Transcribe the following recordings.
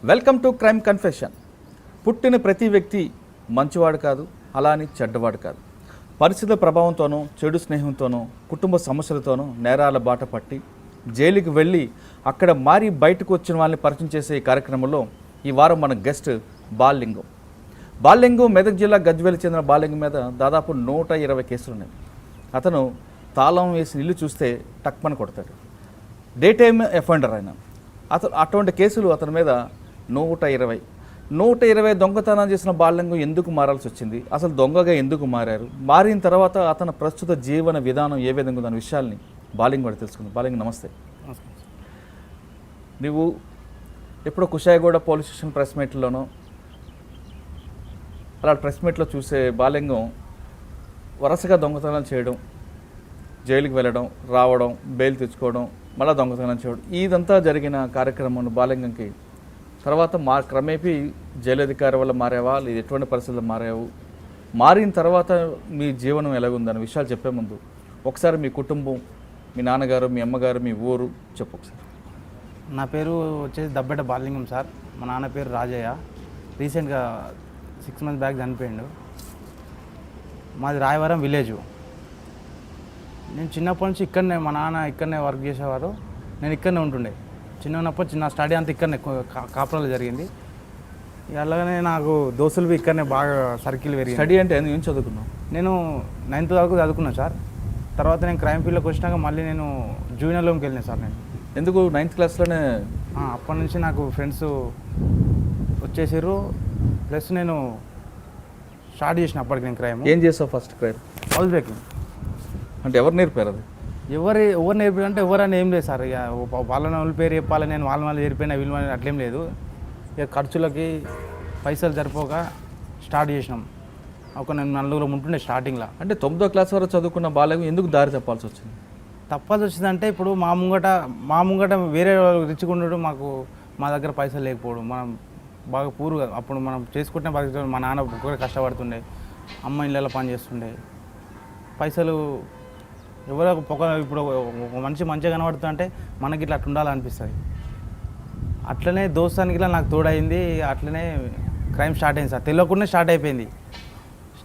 Welcome to crime confession. పుట్టిన ప్రతి వ్యక్తి మంచివాడు కాదు, అలా అని చెడ్డవాడు కాదు. పరిస్థితుల ప్రభావంతోనూ, చెడు స్నేహంతోనూ, కుటుంబ సమస్యలతోనూ నేరాల బాట పట్టి జైలుకి వెళ్ళి అక్కడ మారి బయటకు వచ్చిన వాళ్ళని పరిచయం చేసే ఈ కార్యక్రమంలో ఈ వారం మన గెస్ట్ బాలలింగం మెదక్ జిల్లా గజ్వేల్ చెందిన బాలలింగం మీద దాదాపు 120 కేసులు ఉన్నాయి. అతను తాళం వేసి ఇల్లు చూస్తే టక్మని కొడతాడు. డే టైమ్ ఎఫెండర్ ఆయన. అటువంటి కేసులు అతని మీద 120 దొంగతనం చేసిన బాలలింగం ఎందుకు మారాల్సి వచ్చింది, అసలు దొంగగా ఎందుకు మారారు, మారిన తర్వాత అతని ప్రస్తుత జీవన విధానం ఏ విధంగా ఉందన్న విషయాల్ని బాలలింగం కూడా తెలుసుకుందాం. బాలలింగం నమస్తే. నువ్వు ఎప్పుడో కుషాయిగూడ పోలీస్ స్టేషన్ ప్రెస్ మీట్లోనో అలా ప్రెస్ మీట్లో చూసే బాలలింగం వరుసగా దొంగతనాలు చేయడం, జైలుకి వెళ్ళడం, రావడం, బెయిల్ తెచ్చుకోవడం, మళ్ళీ దొంగతనం చేయడం, ఇదంతా జరిగిన కార్యక్రమం బాలలింగంకి తర్వాత క్రమేపీ జైలు అధికారి వల్ల మారావా, లేదు ఎటువంటి పరిస్థితుల్లో మారావు, మారిన తర్వాత మీ జీవనం ఎలాగుందన్న విషయాలు చెప్పే ముందు ఒకసారి మీ కుటుంబం, మీ నాన్నగారు, మీ అమ్మగారు, మీ ఊరు చెప్పు ఒకసారి. నా పేరు వచ్చేసి దబ్బెట బాలలింగం సార్. మా నాన్న పేరు రాజయ్య. రీసెంట్గా 6 months బ్యాక్ చనిపోయిండు. మాది రాయవరం విలేజు. నేను చిన్నప్పటి నుంచి ఇక్కడనే, మా నాన్న ఇక్కడనే వర్క్ చేసేవారు, నేను ఇక్కడనే ఉంటుండే. చిన్నప్పుడు నా స్టడీ అంతా ఇక్కడనే కాపురాలో జరిగింది. అలాగనే నాకు దోస్తులు ఇక్కడనే బాగా సర్కిల్ పెరిగింది. స్టడీ అంటే ఏం చదువుకున్నావు? నేను 9th వరకు చదువుకున్నాను సార్. తర్వాత నేను క్రైమ్ ఫీల్డ్లోకి వచ్చినాక మళ్ళీ నేను జూనియర్ లోకి వెళ్ళినాను సార్. నేను ఎందుకు 9th క్లాస్లోనే? అప్పటి నుంచి నాకు ఫ్రెండ్స్ వచ్చేసారు, ప్లస్ నేను స్టార్ట్ చేసిన అప్పటికి నేను క్రైమ్. ఏం చేసావు ఫస్ట్ క్రైమ్? House breaking. అంటే ఎవరు నేర్పారు అది? ఎవరు నేర్పారంటే ఎవరని ఏం లేదు సార్. ఇక వాళ్ళ పేరు చెప్పాలి, నేను వాళ్ళ చేరిపోయినా వీళ్ళు అట్లేం లేదు. ఇక ఖర్చులకి పైసలు సరిపోక స్టార్ట్ చేసినాం. ఒక నేను నలుగురు ఉంటుండే స్టార్టింగ్లో. అంటే 9th క్లాస్ వరకు చదువుకున్న బాలలింగం ఎందుకు దారి తప్పాల్సి వచ్చింది? తప్పాల్సి వచ్చిందంటే ఇప్పుడు మా ముంగట వేరే రిచ్గా ఉండడం, మా దగ్గర పైసలు లేకపోవడం, మనం బాగా పూర్గా అప్పుడు మనం చేసుకుంటే బాగా. మా నాన్న ఒక్కరే కష్టపడుతుండే, అమ్మ ఇళ్ళలో పని చేస్తుండే. పైసలు ఎవరో ఇప్పుడు ఒక మనిషి మంచిగా కనబడుతుంటే అంటే మనకి ఇట్లా అట్లా ఉండాలనిపిస్తుంది. అట్లనే దోస్తానికి ఇలా నాకు తోడైంది. అట్లనే క్రైమ్ స్టార్ట్ అయింది సార్. తెలియకుండా స్టార్ట్ అయిపోయింది.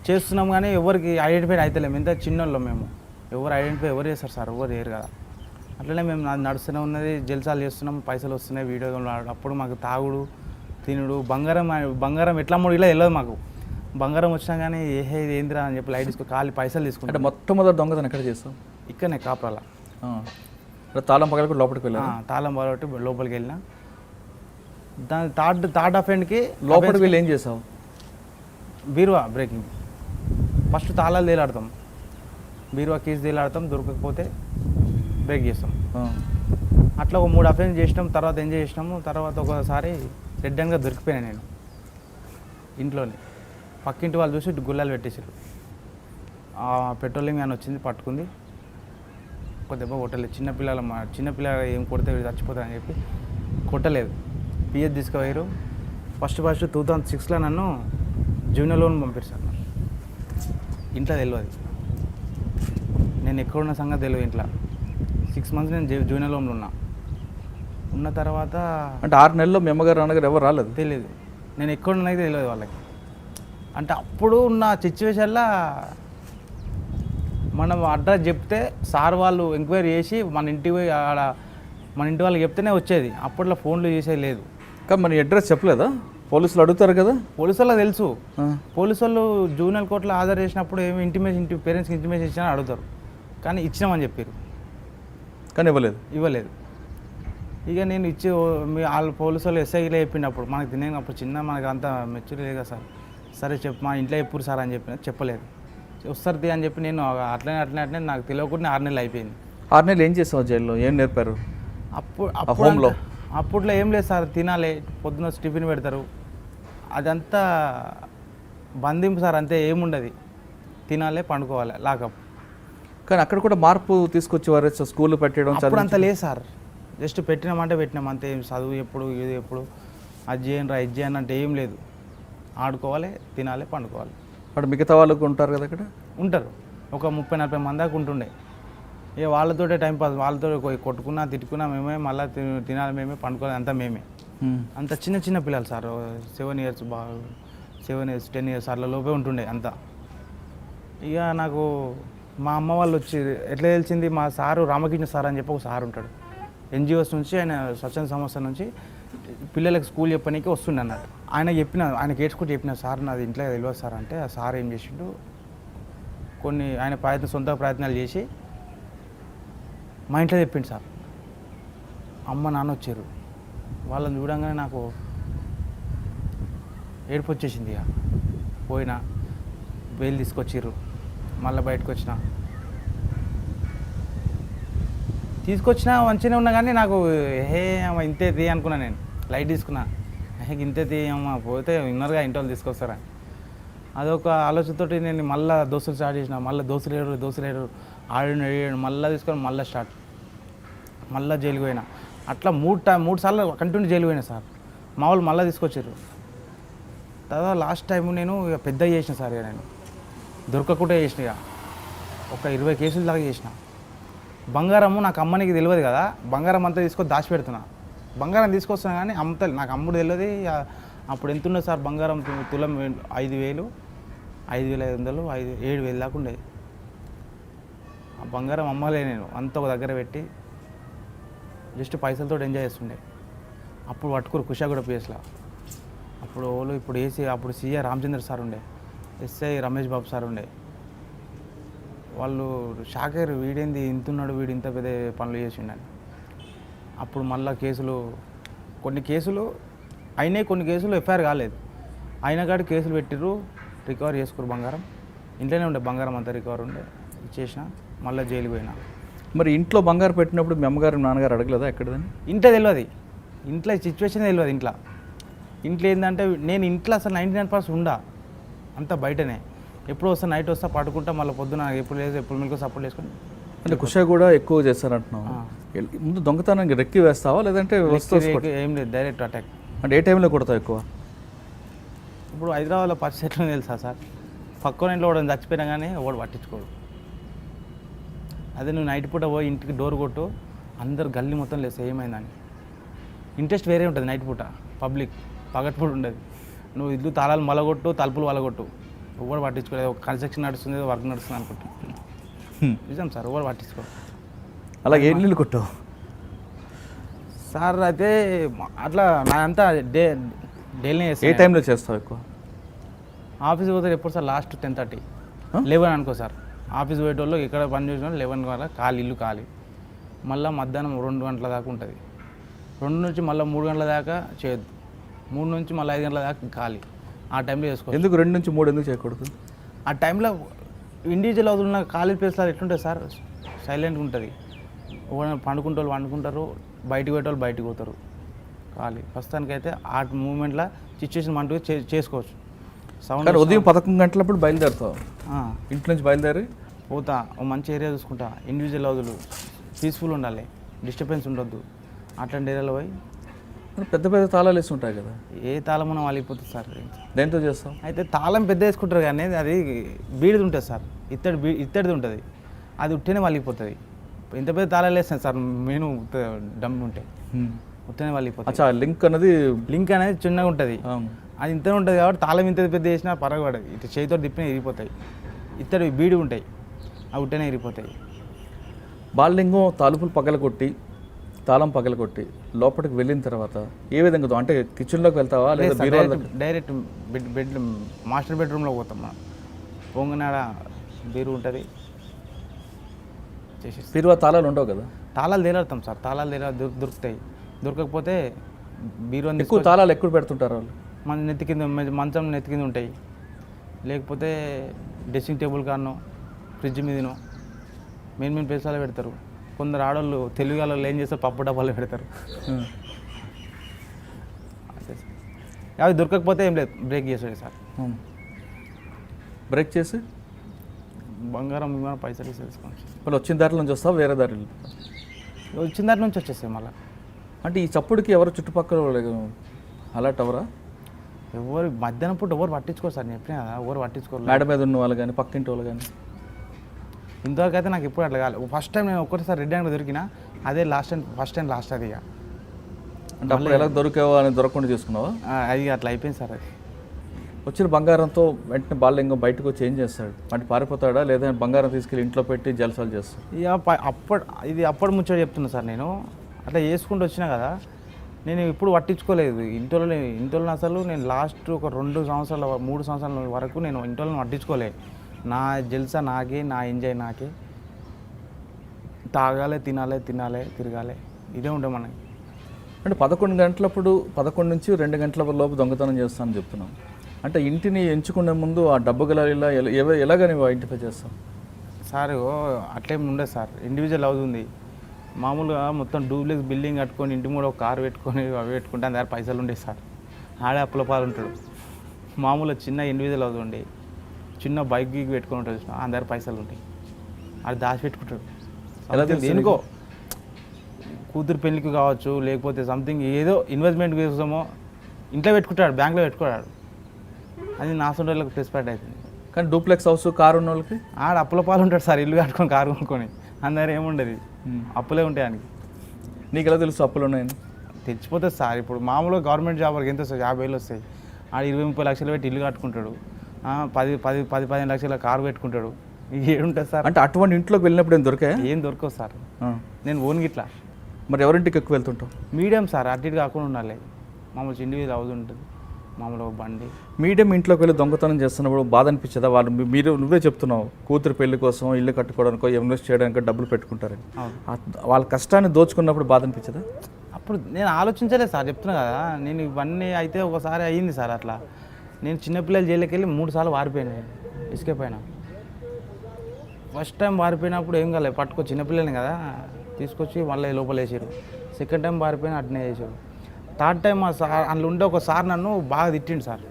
చేస్తున్నాం కానీ ఎవరికి ఐడెంటిఫై అవుతలేము. ఎంత చిన్నోళ్ళం మేము. ఎవరు ఐడెంటిఫై ఎవరు చేస్తారు సార్? ఎవరు చేయరు కదా. అట్లనే మేము నడుస్తూనే ఉన్నది, జల్సాలు చేస్తున్నాం, పైసలు వస్తున్నాయి, వీడియో గేమ్లు ఆడడం. అప్పుడు మాకు తాగుడు, తినుడు, బంగారం ఎట్లా అమ్ముడు ఇలా వెళ్ళదు మాకు. బంగారం వచ్చినా కానీ ఇది ఏందిరా అని చెప్పి లైట్ తీసుకో ఖాళీ పైసలు తీసుకుంటే. అంటే మొట్టమొదటి దొంగతనం ఎక్కడ చేస్తాం? ఇక్కడనే కాపురాల. తాళం పగలకు లోపలికి వెళ్ళా. తాళం పగలబట్టి లోపలికి వెళ్ళినా. దాని థర్డ్ అఫెండ్కి లోపలికి వెళ్ళి ఏం చేసావు? బీరువా బ్రేకింగ్. ఫస్ట్ తాళాలు తేలాడతాం, బీరువా కీస్ తేలాడతాం, దొరకకపోతే బ్రేక్ చేస్తాం. అట్లా ఒక 3 అఫెన్స్ చేసినాం. తర్వాత ఏం చేసినాము, తర్వాత ఒకసారి రెడ్ హ్యాండ్గా దొరికిపోయాను నేను ఇంట్లోనే. పక్కింటి వాళ్ళు చూసి గుళ్ళాలు పెట్టేసారు. పెట్రోలింగ్ వ్యాన్ వచ్చింది, పట్టుకుంది, ఒక దెబ్బ కొట్టలేదు. చిన్నపిల్లలు ఏం కొడితే వీడు చచ్చిపోతారని చెప్పి కొట్టలేదు. పిఎస్ తీసుకుపోయారు. ఫస్ట్ 2006లో నన్ను జూనియర్ లోన్ పంపించారు. ఇంట్లో తెలియదు, నేను ఎక్కడున్న సంగతి తెలియదు. ఇంట్లో 6 months నేను జూనియర్ లోన్లో ఉన్న తర్వాత అంటే 6 నెలల్లో మీ అమ్మగారు నాన్నగారు ఎవరు రాలేదు? తెలియదు. నేను ఎక్కడున్నది తెలియదు వాళ్ళకి. అంటే అప్పుడు ఉన్న సిచ్యువేషన్లో మనం అడ్రస్ చెప్తే సార్ వాళ్ళు ఎంక్వైరీ చేసి మన ఇంటి వాళ్ళకి చెప్తేనే వచ్చేది. అప్పట్లో ఫోన్లు చేసేది లేదు. కానీ మన అడ్రస్ చెప్పలేదా? పోలీసులు అడుగుతారు కదా. పోలీసు వాళ్ళకి తెలుసు. పోలీసు వాళ్ళు జూనియర్ కోర్టులో హాజరు చేసినప్పుడు ఏమి పేరెంట్స్కి ఇంటిమేషన్ ఇచ్చినా అడుగుతారు. కానీ ఇచ్చినామని చెప్పారు, కానీ ఇవ్వలేదు. ఇక నేను వాళ్ళు పోలీసు వాళ్ళు ఎస్ఐలో చెప్పినప్పుడు మనకు తినేటప్పుడు మనకు అంత మెచ్యూర్ లేదు కదా సార్. సరే మా ఇంట్లో ఎప్పుడు సార్ అని చెప్పలేదు. వస్తారు అని చెప్పి నేను అట్లనే నాకు తెలియకుండా 6 నెలలు అయిపోయింది. 6 నెలలు ఏం చేస్తావు జైల్లో? ఏం నేర్పారు? అప్పట్లో ఏం లేదు సార్. తినాలి, పొద్దున టిఫిన్ పెడతారు, అదంతా బంధింపు సార్. అంతే, ఏముండదు. తినాలి, పండుకోవాలి, లాకప్. కానీ అక్కడ కూడా మార్పు తీసుకొచ్చేవారు, స్కూల్ పెట్టడం. అప్పుడు అంత లేదు సార్. జస్ట్ పెట్టినామంటే పెట్టినాం అంతే. చదువు ఎప్పుడు ఇది ఎప్పుడు అది చేయండి ఇది చేయండి అంటే ఏం లేదు. ఆడుకోవాలి, తినాలి, పండుకోవాలి. అక్కడ మిగతా వాళ్ళకు ఉంటారు కదా, అక్కడ ఉంటారు ఒక 30-40 మంది దాకా ఉంటుండే. వాళ్ళతోటే టైంపాస్, వాళ్ళతో కొట్టుకున్నా తిట్టుకున్నా మేమే, మళ్ళీ తినాలి మేమే, పండుకోవాలి అంతా మేమే. అంత చిన్న చిన్న పిల్లలు సార్ 7 ఇయర్స్ 7 ఇయర్స్ 10 ఇయర్స్ అట్లా లోపే ఉంటుండే అంతా. ఇక నాకు మా అమ్మ వాళ్ళు వచ్చి ఎట్లా తెలిసింది, మా సారు రామకృష్ణ సార్ అని చెప్పి ఒక సార్ ఉంటాడు, ఎన్జిఓస్ నుంచి, ఆయన స్వచ్ఛంద సంస్థ నుంచి పిల్లలకి స్కూల్ చెప్పడానికి వస్తుండే అన్నట్టు. ఆయనకి ఏడ్చుకుంటూ చెప్పిన, సార్ నాది ఇంట్లో తెలియదు సార్ అంటే, ఆ సార్ ఏం చేసిండు, కొన్ని ఆయన సొంత ప్రయత్నాలు చేసి మా ఇంట్లో చెప్పిండు సార్. అమ్మ నాన్న వచ్చారు, వాళ్ళని చూడంగానే నాకు ఏడుపు వచ్చేసింది. ఇక పోయినా బెయిల్ తీసుకొచ్చిర్రు, మళ్ళీ బయటకు తీసుకొచ్చినా మంచిగానే ఉన్నా, కానీ నాకు అమ్మ ఇంతే తీ అనుకున్నా, నేను లైట్ తీసుకున్నా, ఇంతే తీ అమ్మ పోతే విన్నర్గా ఇంటి వాళ్ళు తీసుకొస్తారా అదొక ఆలోచనతో నేను మళ్ళీ దోస్తులు స్టార్ట్ చేసిన. మళ్ళీ దోస్తులు ఏడు ఆడాడు మళ్ళీ తీసుకొని మళ్ళీ స్టార్ట్, మళ్ళీ జైలుకి పోయినా. అట్లా మూడు సార్లు కంటిన్యూ జైలు పోయినా సార్. మా వాళ్ళు మళ్ళీ తీసుకొచ్చారు. తర్వాత లాస్ట్ టైం నేను ఇక పెద్ద చేసిన సార్. ఇక నేను దొరకకుండా చేసిన, ఇక ఒక 20 కేసులు దాకా చేసిన. బంగారము నాకు అమ్మనికి తెలియదు కదా, బంగారం అంతా తీసుకొని దాచిపెడుతున్నా. బంగారం తీసుకొస్తున్నా కానీ నాకు అమ్ముడు తెలియదు. అప్పుడు ఎంత ఉన్నది సార్ బంగారం, తులం 5,000, 5,500, 7,000 దాకా ఉండేది. ఆ బంగారం అమ్మలే నేను, అంత ఒక దగ్గర పెట్టి జస్ట్ పైసలతో ఎంజాయ్ చేస్తుండే. అప్పుడు పట్టుకురు కుషాగూడ పిఎస్లో. ఇప్పుడు ఏసీ, అప్పుడు సీఏ రామచంద్ర సార్ ఉండే, ఎస్ఐ రమేష్ బాబు సార్ ఉండే. వాళ్ళు షాక్ అయ్యారు, వీడేంది ఇంతున్నాడు, వీడు ఇంత పెద్ద పనులు చేసిండని. అప్పుడు మళ్ళీ కొన్ని కేసులు అయినాయి, కొన్ని కేసులు ఎఫ్ఐఆర్ కాలేదు. అయినా కాడి కేసులు పెట్టిర్రు, రికవర్ చేసుకోరు బంగారం. ఇంట్లోనే ఉండే బంగారం అంతా రికవర్ ఉండే, ఇచ్చేసిన. మళ్ళీ జైలుకి పోయినా. మరి ఇంట్లో బంగారు పెట్టినప్పుడు మీ అమ్మగారు నాన్నగారు అడగలేదా ఎక్కడదని? ఇంట్లో తెలియదు, ఇంట్లో సిచ్యువేషన్ తెలియదు. ఇంట్లో ఏంటంటే నేను ఇంట్లో అసలు 99% ఉండా, అంతా బయటనే. ఎప్పుడు వస్తా, నైట్ వస్తా, పడుకుంటా, మళ్ళీ పొద్దున ఎప్పుడు లేదు, ఎప్పుడు మీకు సపోర్ట్ చేసుకుని. అంటే కుషా కూడా ఎక్కువ చేస్తారంటున్నావు. ముందు దొంగతనానికి రెక్కి వేస్తావా, లేదంటే ఏం లేదు, డైరెక్ట్ అటాక్. అంటే ఏ టైంలో కొడతావు ఎక్కువ? ఇప్పుడు హైదరాబాద్లో పరిస్థితి ఎట్లా తెలుసా సార్, పక్కన ఇంట్లో కూడా చచ్చిపోయినా కానీ వాడు పట్టించుకోడు. అదే నువ్వు నైట్ పూట పోయి ఇంటికి డోర్ కొట్టు, అందరు గల్లీ మొత్తం లేదు ఏమైందని. ఇంట్రెస్ట్ వేరే ఉంటుంది నైట్ పూట, పగటిపూట ఉండదు. నువ్వు ఇల్లు తాళాలు మలగొట్టు, తలుపులు వలగొట్టు, ఎవరు పట్టించుకోలేదు. ఒక కన్స్ట్రక్షన్ నడుస్తుంది, వర్క్ నడుస్తుంది అనుకుంటా. నిజం సార్, ఎవరు పట్టించుకోరు. అలాగే ఏ నీళ్ళు కొట్టావు సార్? అయితే అట్లా నా అంతా డైలీ చేస్తాను. ఏ టైంలో చేస్తావు ఎక్కువ? ఆఫీస్కి పోతే ఎప్పుడు సార్ లాస్ట్ 10:30, 11 అనుకో సార్. ఆఫీస్ పోయేటోళ్ళు ఇక్కడ పని చేసిన 11 వల్ల ఇల్లు ఖాళీ. మళ్ళీ మధ్యాహ్నం 2 గంటల దాకా ఉంటుంది. 2 నుంచి మళ్ళీ 3 గంటల దాకా చేయొద్దు. 3 నుంచి మళ్ళీ 5 గంటల దాకా ఖాళీ. ఆ టైంలో చేసుకోవచ్చు. ఎందుకు 2 నుంచి 3 ఎందుకు చేయకూడదు? ఆ టైంలో ఇండివిజువల్ అవుతున్న ఖాళీ ప్లేస్లో ఎట్లుంటుంది సార్, సైలెంట్గా ఉంటుంది. పండుకుంటోళ్ళు పండుకుంటారు, బయటికి పోయేటోళ్ళు బయటికి పోతారు. ఖాళీ ప్రస్తుతానికైతే ఆ మూమెంట్లో సిచ్యువేషన్ మనకు చేసుకోవచ్చు. సౌండ్ ఉదయం 11 గంటలప్పుడు బయలుదేరుతావు, ఇంటి నుంచి బయలుదేరి పోతా, ఓ మంచి ఏరియా చూసుకుంటా. ఇండివిజువల్ హౌజులు పీస్ఫుల్ ఉండాలి, డిస్టర్బెన్స్ ఉండొద్దు. అట్లాంటి ఏరియాలో పోయి పెద్ద పెద్ద తాళాలు వేసి ఉంటాయి కదా, ఏ తాళం ఉన్నా వాళ్ళిపోతుంది సార్. దేంతో చేస్తాం? అయితే తాళం పెద్ద వేసుకుంటారు కానీ అది బీడిది ఉంటుంది సార్, ఇత్తడిది ఉంటుంది, అది ఉట్టినే వాళ్ళిపోతుంది. ఇంత పెద్ద తాళాలు వేస్తాను సార్, మెయిన్ డమ్ ఉంటే ఉట్టినే వాళ్ళిపోతుంది. లింక్ అనేది చిన్నగా ఉంటుంది, అది ఇంత ఉంటుంది కాబట్టి తాళం ఇంత పెద్ద వేసినా పరగబడదు. ఇట్లా చేతితో తిప్పినా ఇరిగిపోతాయి. ఇత్తడి బీడి ఉంటాయి, అవి ఉట్టనే ఇరిగిపోతాయి. బాలలింగం తలుపులు పగలగొట్టి, తాళం పగలగొట్టి లోపలికి వెళ్ళిన తర్వాత ఏ విధంగా, అంటే కిచెన్లోకి వెళ్తావా లేదా డైరెక్ట్ బెడ్ మాస్టర్ బెడ్రూమ్లో పోతాం. మనం పొంగనాడ బీరు ఉంటుంది, బీరువా తాళాలు ఉండవు కదా? తాళాలు తేలాడతాం సార్, తాళాలు దొరుకుతాయి. దొరకకపోతే బీరువా ఎక్కువ తాళాలు ఎక్కువ పెడుతుంటారు వాళ్ళు. మన నెత్తి కింద, మంచం నెత్తి కింద ఉంటాయి. లేకపోతే డ్రెస్సింగ్ టేబుల్ కాడనో, ఫ్రిడ్జ్ మీదనో, మెయిన్ ప్లేసాలు పెడతారు. కొందరు ఆడవాళ్ళు తెలుగు వాళ్ళు ఏం చేస్తారు, పప్పు డబ్బాలు పెడతారు. అవి దొరకకపోతే ఏం లేదు, బ్రేక్ చేసాడు సార్. బ్రేక్ చేసి బంగారం పైసలు తీసుకోవచ్చు. వాళ్ళు వచ్చిన దారి నుంచి వస్తావు, వేరే దారి? వచ్చిన దారి నుంచి వచ్చేస్తాయి మళ్ళీ. అంటే ఈ చప్పుడుకి ఎవరు చుట్టుపక్కల అలర్ట్ అవరా? ఎవరు మధ్యాహ్నం పూట ఎవరు పట్టించుకోరు సార్, నేను చెప్పినా కదా, ఎవరు పట్టించుకోరు. మేడ మీద ఉన్న వాళ్ళు కానీ, పక్కింటి వాళ్ళు కానీ? ఇంతవరకు అయితే నాకు ఎప్పుడు అట్లా కాలేదు. ఫస్ట్ టైం నేను ఒక్కసారి రెడ్ హ్యాండ్ దొరికినా, అదే ఫస్ట్ టైం లాస్ట్ అది. ఇక అంటే అప్పుడు ఎలా దొరికావో అని దొరకకుండా చేసుకున్నావా? అది అట్లా అయిపోయింది సార్. అది వచ్చిన బంగారంతో వెంటనే బాలలింగం బయటకు వచ్చి ఏం చేస్తాడు? అంటే పారిపోతాడా లేదా బంగారం తీసుకెళ్ళి ఇంట్లో పెట్టి జలసాలు చేస్తాడు? ఇక అప్పుడు ముచ్చట చెప్తున్నా సార్. నేను అట్లా చేసుకుంటూ వచ్చినా కదా, నేను ఇప్పుడు పట్టించుకోలేదు ఇంట్లో అసలు. నేను లాస్ట్ ఒక 2 సంవత్సరాల 3 సంవత్సరాల వరకు నేను ఇంట్లో పట్టించుకోలేదు. నా జల్సా నాకే, నా ఎంజాయ్ నాకే, తాగాలి, తినాలి, తిరగాలి, ఇదే ఉండే మనకి. అంటే 11 గంటలప్పుడు 11 నుంచి 2 గంటల లోపు దొంగతనం చేస్తానని చెప్తున్నాం. అంటే ఇంటిని ఎంచుకునే ముందు ఆ డబ్బు గల ఎలాగ నువ్వు ఐడెంటిఫై చేస్తావు? సార్ అట్లేం ఉండదు సార్, ఇండివిజువల్ హౌస్ ఉంది. మామూలుగా మొత్తం డూప్లెక్స్ బిల్డింగ్ కట్టుకొని ఇంటి కూడా ఒక కారు పెట్టుకొని అవి పెట్టుకుంటే దాని దగ్గర పైసలు ఉండేవి సార్. ఆడే అప్పుల పాలు ఉంటాడు. మామూలుగా చిన్న ఇండివిజువల్ హౌస్ ఉండి చిన్న బైక్ గీక్ పెట్టుకొని ఉంటాడు, ఆ దగ్గర పైసలు ఉంటాయి. అది దాచిపెట్టుకుంటాడు. దేనికో కూతురు పెళ్ళికి కావచ్చు, లేకపోతే సంథింగ్ ఏదో ఇన్వెస్ట్మెంట్ కోసమో ఇంట్లో పెట్టుకుంటాడు, బ్యాంక్లో పెట్టుకుంటాడు. అది నా సొంత వాళ్ళకి ప్లస్ పాయింట్ అవుతుంది. కానీ డూప్లెక్స్ హౌస్ కారు ఉన్న వాళ్ళకి ఆడ అప్పుల పాలు ఉంటాడు సార్. ఇల్లు కట్టుకొని కారు కొనుక్కొని అందరు ఏముండదు, అప్పులే ఉంటాయి ఆయనకి. నీకు ఎలా తెలుసు అప్పులు ఉన్నాయని? తెచ్చిపోతుంది సార్. ఇప్పుడు మామూలుగా గవర్నమెంట్ జాబ్ వరకు ఎంత వస్తాయి? 50,000 వస్తాయి. ఆడ 20-30 లక్షలు పెట్టి ఇల్లు కట్టుకుంటాడు, 10-15 లక్షల కారు పెట్టుకుంటాడు. ఏముంటుంది సార్? అంటే అటువంటి ఇంట్లోకి వెళ్ళినప్పుడు ఏం దొరికాయా? ఏం దొరకవు సార్. నేను ఓన్ గిట్లా. మరి ఎవరింటికి ఎక్కువ వెళ్తుంటావు? మీడియం సార్, అటు ఇటు కాకుండా ఉండాలి. మామూలు ఇండివిజువల్ హౌస్ ఉంటుంది, మామూలు బండి. మీడియం ఇంట్లోకి వెళ్ళి దొంగతనం చేస్తున్నప్పుడు బాధ అనిపించదా? వాళ్ళు నువ్వే చెప్తున్నావు కూతురు పెళ్లి కోసం, ఇల్లు కట్టుకోవడానికో, ఇన్వెస్ట్ చేయడానికో డబ్బులు పెట్టుకుంటారని. వాళ్ళ కష్టాన్ని దోచుకున్నప్పుడు బాధ అనిపించదా? అప్పుడు నేను ఆలోచించలేదు సార్, చెప్తున్నా కదా. నేను ఇవన్నీ అయితే ఒకసారి అయ్యింది సార్ అట్లా. నేను చిన్నపిల్లలు జైలుకి వెళ్ళి 3 సార్లు వారిపోయినాయి, ఎస్కేప్ అయినా. ఫస్ట్ టైం వారిపోయినప్పుడు ఏం కాలేదు, పట్టుకో చిన్నపిల్లల్ని కదా తీసుకొచ్చి మళ్ళీ లోపల వేసారు. సెకండ్ టైం వారిపోయినా అట్నే చేసారు. థర్డ్ టైం మా సార్ అందులో ఉండే ఒక సార్ నన్ను బాగా తిట్టిండు సార్.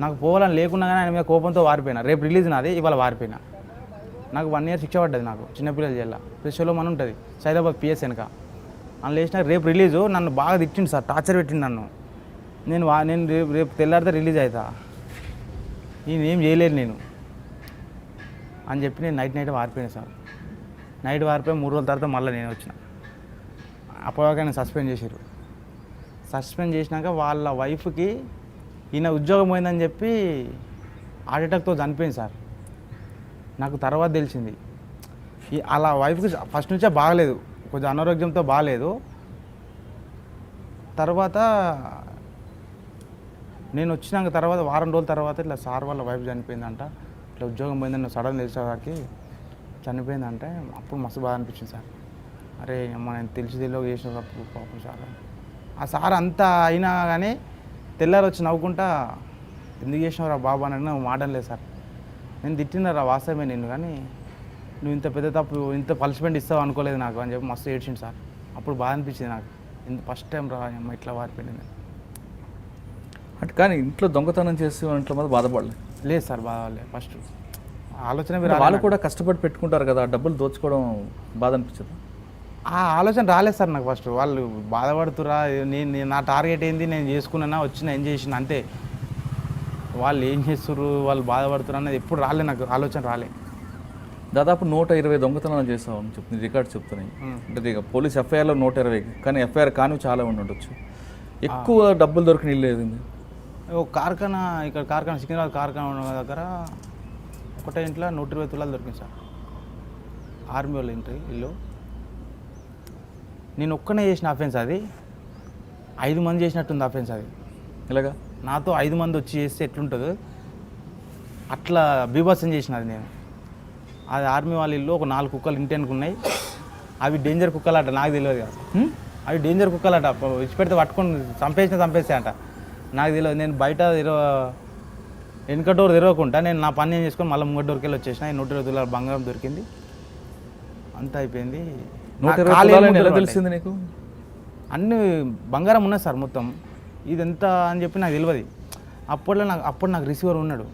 నాకు పోవాలని లేకున్నా కానీ ఆయన మీద కోపంతో వారిపోయినా. రేపు రిలీజ్ నాది, ఇవాళ వారిపోయినా. నాకు 1 year శిక్ష పడ్డది నాకు చిన్నపిల్లల జైల్లో. ప్రెస్లో మన ఉంటుంది సైదాబాద్ పిఎస్ వెనక. అందులో వేసినాక రేపు రిలీజు. నన్ను బాగా తిట్టిండు సార్, టార్చర్ పెట్టిండు నన్ను. నేను రేపు తెల్లారితే రిలీజ్ అవుతా, నేను ఏం చేయలేదు నేను అని చెప్పి నేను నైట్ వారిపోయాను సార్. నైట్ వారిపోయి 3 రోజుల తర్వాత మళ్ళీ నేను వచ్చిన. అప్పటిదాకా సస్పెండ్ చేశారు. సస్పెండ్ చేసినాక వాళ్ళ వైఫ్కి ఈయన ఉద్యోగం పోయిందని చెప్పి హార్ట్ అటాక్తో చనిపోయింది సార్. నాకు తర్వాత తెలిసింది. అలా వైఫ్కి ఫస్ట్ నుంచే బాగలేదు, కొంచెం అనారోగ్యంతో బాగలేదు. తర్వాత నేను వచ్చినాక తర్వాత వారం రోజుల తర్వాత ఇట్లా సార్ వాళ్ళ వైఫ్ చనిపోయిందంట, ఇట్లా ఉద్యోగం పోయిందని సడన్ తెలిసేవారికి చనిపోయిందంటే అప్పుడు మస్తు బాధ అనిపించింది సార్. అరే నేను తెలియక చేసిన తప్పు పాపం సార్. ఆ సార్ అంతా అయినా కానీ తెల్లారి వచ్చి నవ్వుకుంటా ఎందుకు చేసినావురా బాబా అని మాటలేదు సార్. నేను తిట్టినారా వాస్తవమే నిన్ను, కానీ నువ్వు ఇంత పెద్ద తప్పు ఇంత పనిష్మెంట్ ఇస్తావు అనుకోలేదు నాకు అని చెప్పి మస్తు ఏడ్చింది సార్. అప్పుడు బాధ అనిపించింది నాకు, ఫస్ట్ టైం రా ఇట్లా వారిపోయింది. అంటే కానీ ఇంట్లో దొంగతనం చేసి ఇంట్లో మీద బాధపడలేదు? లేదు సార్, బాధపడలేదు. ఫస్ట్ ఆలోచన వాళ్ళు కూడా కష్టపడి పెట్టుకుంటారు కదా, డబ్బులు దోచుకోవడం బాధ అనిపించదు? ఆ ఆలోచన రాలేదు సార్ నాకు. ఫస్ట్ వాళ్ళు బాధపడుతురా, నేను నా టార్గెట్ ఏంది, నేను చేసుకున్నా, వచ్చిన ఏం చేసిన అంతే. వాళ్ళు ఏం చేస్తున్నారు, వాళ్ళు బాధపడుతున్నారు అనేది ఎప్పుడు రాలే నాకు, ఆలోచన రాలే. దాదాపు 120 దొంగతనాలు చేస్తావు అని చెప్తుంది రికార్డ్స్ చెప్తున్నాయి. అంటే ఇక పోలీస్ ఎఫ్ఐఆర్లో 120, కానీ ఎఫ్ఐఆర్ కానీ చాలా ఉండొచ్చు. ఎక్కువ డబ్బులు దొరికిన ఇల్లు ఏది? ఒక కార్ఖానా, ఇక్కడ కార్ఖానా సికింద్రాబాద్ కార్ఖానా ఉన్న దగ్గర ఒకటే ఇంట్లో 120 తులాలు దొరికింది సార్. ఆర్మీ వాళ్ళ ఇంటి ఇల్లు. నేను ఒక్కనే చేసిన అఫెన్స్ అది, 5 మంది చేసినట్టుంది అఫెన్స్ అది. ఇలాగా నాతో 5 మంది వచ్చి చేస్తే ఎట్లుంటుందో అట్లా బీభత్సం చేసిన అది నేను. అది ఆర్మీ వాళ్ళ ఇల్లు. ఒక 4 కుక్కలు ఇంటికి ఉన్నాయి. అవి డేంజర్ కుక్కలు అట, నాకు తెలియదు కదా. అవి డేంజర్ కుక్కలు అట, విడిచిపెడితే పట్టుకొని చంపేస్తే అంట, నాకు తెలియదు. నేను బయట వెనక డోర్ తెరవకుండా నేను నా పని నేను చేసుకొని మళ్ళీ ముంగ డోర్కి వెళ్ళి వచ్చేసిన. 120 తులాల బంగారం దొరికింది, అంతా అయిపోయింది. తెలిసింది నీకు? అన్ని బంగారం ఉన్నాయి సార్ మొత్తం. ఇది ఎంత అని చెప్పి నాకు తెలియదు. అప్పుడు నాకు రిసీవర్ ఉన్నాడు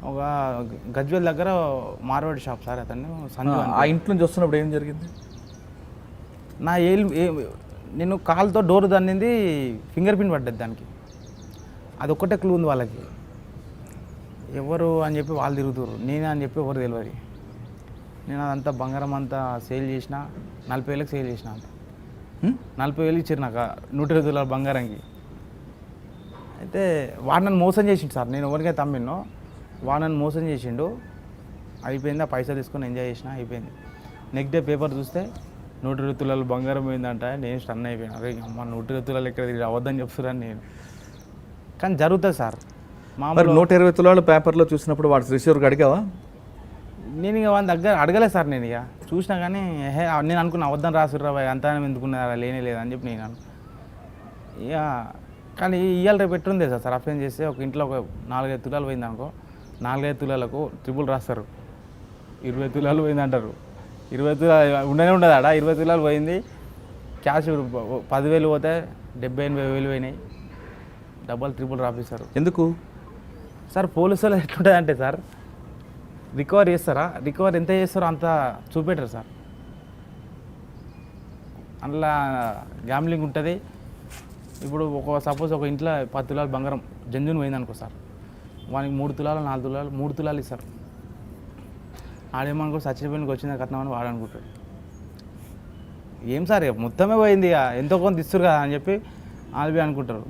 ఒక గజ్వేల్ దగ్గర మార్వాడి షాప్ సార్, అతను సంజు. ఆ ఇంట్లో నుంచి వస్తున్నప్పుడు ఏం జరిగింది? నా నేను కాలుతో డోర్ దన్నింది, ఫింగర్ ప్రింట్ పడ్డది దానికి. అది ఒక్కటే క్లూ ఉంది వాళ్ళకి, ఎవరు అని చెప్పి వాళ్ళు తిరుగుతారు, నేనే అని చెప్పి ఎవరు తెలియదు. నేను అదంతా బంగారం అంతా సేల్ చేసిన, 40,000కి సేల్ చేసిన అంత. 40,000 ఇచ్చారు నాకు 120 తులాల బంగారంకి. అయితే వాడు నన్ను మోసం చేసిండు సార్. నేను ఎవరికైతే అమ్మినో వాడు నన్ను మోసం చేసిండు. అయిపోయింది, ఆ పైసలు తీసుకొని ఎంజాయ్ చేసిన, అయిపోయింది. నెక్స్ట్ డే పేపర్ చూస్తే 120 తులాల బంగారం పోయిందంట. నేను స్టన్ అయిపోయాను. అరే అమ్మ 120 తులాలు ఎక్కడ అవద్దని చెప్తున్నాను నేను. కానీ జరుగుతుంది సార్. మరి 120 తులాలు పేపర్లో చూసినప్పుడు వాడు శ్రీశ్వరికి అడిగావా? నేను ఇక వాళ్ళ దగ్గర అడగలేదు సార్. నేను ఇక చూసినా కానీ నేను అనుకున్నా అవద్దని రాసుర్రా అంతా ఎందుకున్నారా, లేనే లేదని చెప్పి నేను ఇక. కానీ ఇవాళ రేపు ఎట్లుంది సార్ అఫ్లైన్ చేస్తే ఒక ఇంట్లో ఒక 4-5 తులాలు పోయింది అనుకో, 4-5 తులాలకు ట్రిపుల్ రాస్తారు. 20 తులాలు పోయింది అంటారు. 20 తులాలు ఉండనే ఉండదు ఆడ. 20 తులాలు పోయింది, క్యాష్ 10,000 పోతే 70,000-80,000 పోయినాయి. డబ్బులు ట్రిపుల్ రాపిస్తారు. ఎందుకు సార్? పోలీసులు ఎట్లుంటుంది అంటే సార్, రికవర్ చేస్తారా, రికవర్ ఎంత చేస్తారో అంత చూపెట్టరు సార్. అందులో గ్యామ్లింగ్ ఉంటుంది. ఇప్పుడు సపోజ్ ఒక ఇంట్లో 10 తులాలు బంగారం జంజుని పోయింది అనుకో సార్, వానికి 3 తులాలు 4 తులాలు 3 తులాలు ఇస్తారు. ఆడేమనుకో సచ్చిపోయినకి వచ్చిందా కట్టినామని వాడు అనుకుంటాడు. ఏం సార్ మొత్తమే పోయింది, ఎంతో కొంత ఇస్తారు కదా అని చెప్పి ఆల్బీ అనుకుంటారు.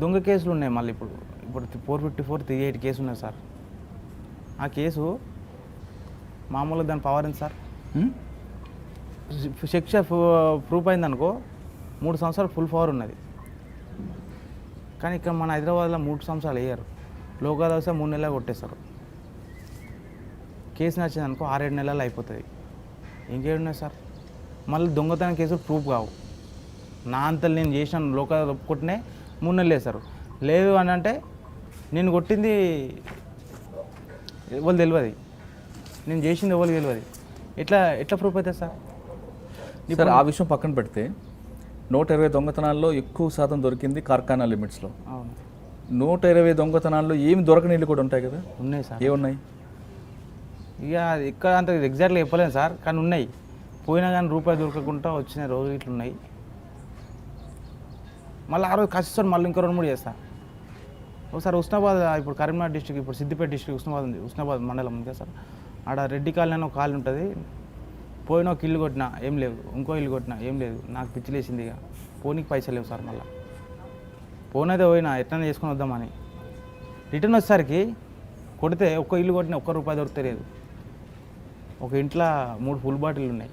దొంగ కేసులు ఉన్నాయి మళ్ళీ. ఇప్పుడు 454, 38 కేసు ఉన్నాయి సార్. ఆ కేసు మామూలుగా దాని పవర్ ఎంత సార్? శిక్ష ప్రూఫ్ అయిందనుకో 3 సంవత్సరాలు ఫుల్ పవర్ ఉన్నది. కానీ ఇక్కడ మన హైదరాబాద్లో 3 సంవత్సరాలు వేయరు. లోకల్ వస్తే 3 నెలలు కొట్టేస్తారు. కేసు నచ్చిందనుకో 6-7 నెలలు అయిపోతుంది. ఇంకేమున్నాయి సార్? మళ్ళీ దొంగతనం కేసులు ప్రూఫ్ కావు. నా అంతలు నేను చేసిన లోకల్ ఒప్పుకుంటేనే 3 నెలలు వేస్తారు. లేదు అని అంటే నేను కొట్టింది ఎవరు తెలియదు, నేను చేసింది ఎవరికి తెలియదు. ఎట్లా ప్రూఫ్ అవుతుంది సార్? సార్ ఆ విషయం పక్కన పెడితే 120 దొంగతనాల్లో ఎక్కువ శాతం దొరికింది కార్ఖానా లిమిట్స్లో. అవును. 120 దొంగతనాల్లో ఏమి దొరకని ఇల్లు కూడా ఉంటాయి కదా? ఉన్నాయి సార్. ఏమున్నాయి? ఇక ఇక్కడ అంత ఎగ్జాక్ట్గా చెప్పలేను సార్, కానీ ఉన్నాయి. పోయినా కానీ రూపాయి దొరకకుండా వచ్చిన రోజు ఇట్లా ఉన్నాయి. మళ్ళీ ఆ రోజు కష్టం మళ్ళీ ఇంకో 2-3 చేస్తా. ఒకసారి ఉస్నాబాద్, ఇప్పుడు కరీంనగర్ డిస్ట్రిక్ట్, ఇప్పుడు సిద్దిపేట డిస్ట్రిక్ట్ ఉస్నాబాద్ ఉంది, ఉస్నాబాద్ మండలం ఉంది సార్. ఆడ రెడ్డి కాలనీ అని ఒక కాలనీ ఉంటుంది. పోయిన ఒక ఇల్లు కొట్టినా ఏం లేవు, ఇంకో ఇల్లు కొట్టినా ఏం లేదు. నాకు పిచ్చి లేచింది. ఇక పోనీకి పైసలు లేవు సార్. మళ్ళీ ఫోన్ అయితే పోయినా ఎట్లా చేసుకొని వద్దామని రిటర్న్ వచ్చేసరికి కొడితే ఒక్క ఇల్లు కొట్టిన ₹1 దొరకలేదు. ఒక ఇంట్లో 3 ఫుల్ బాటిల్ ఉన్నాయి.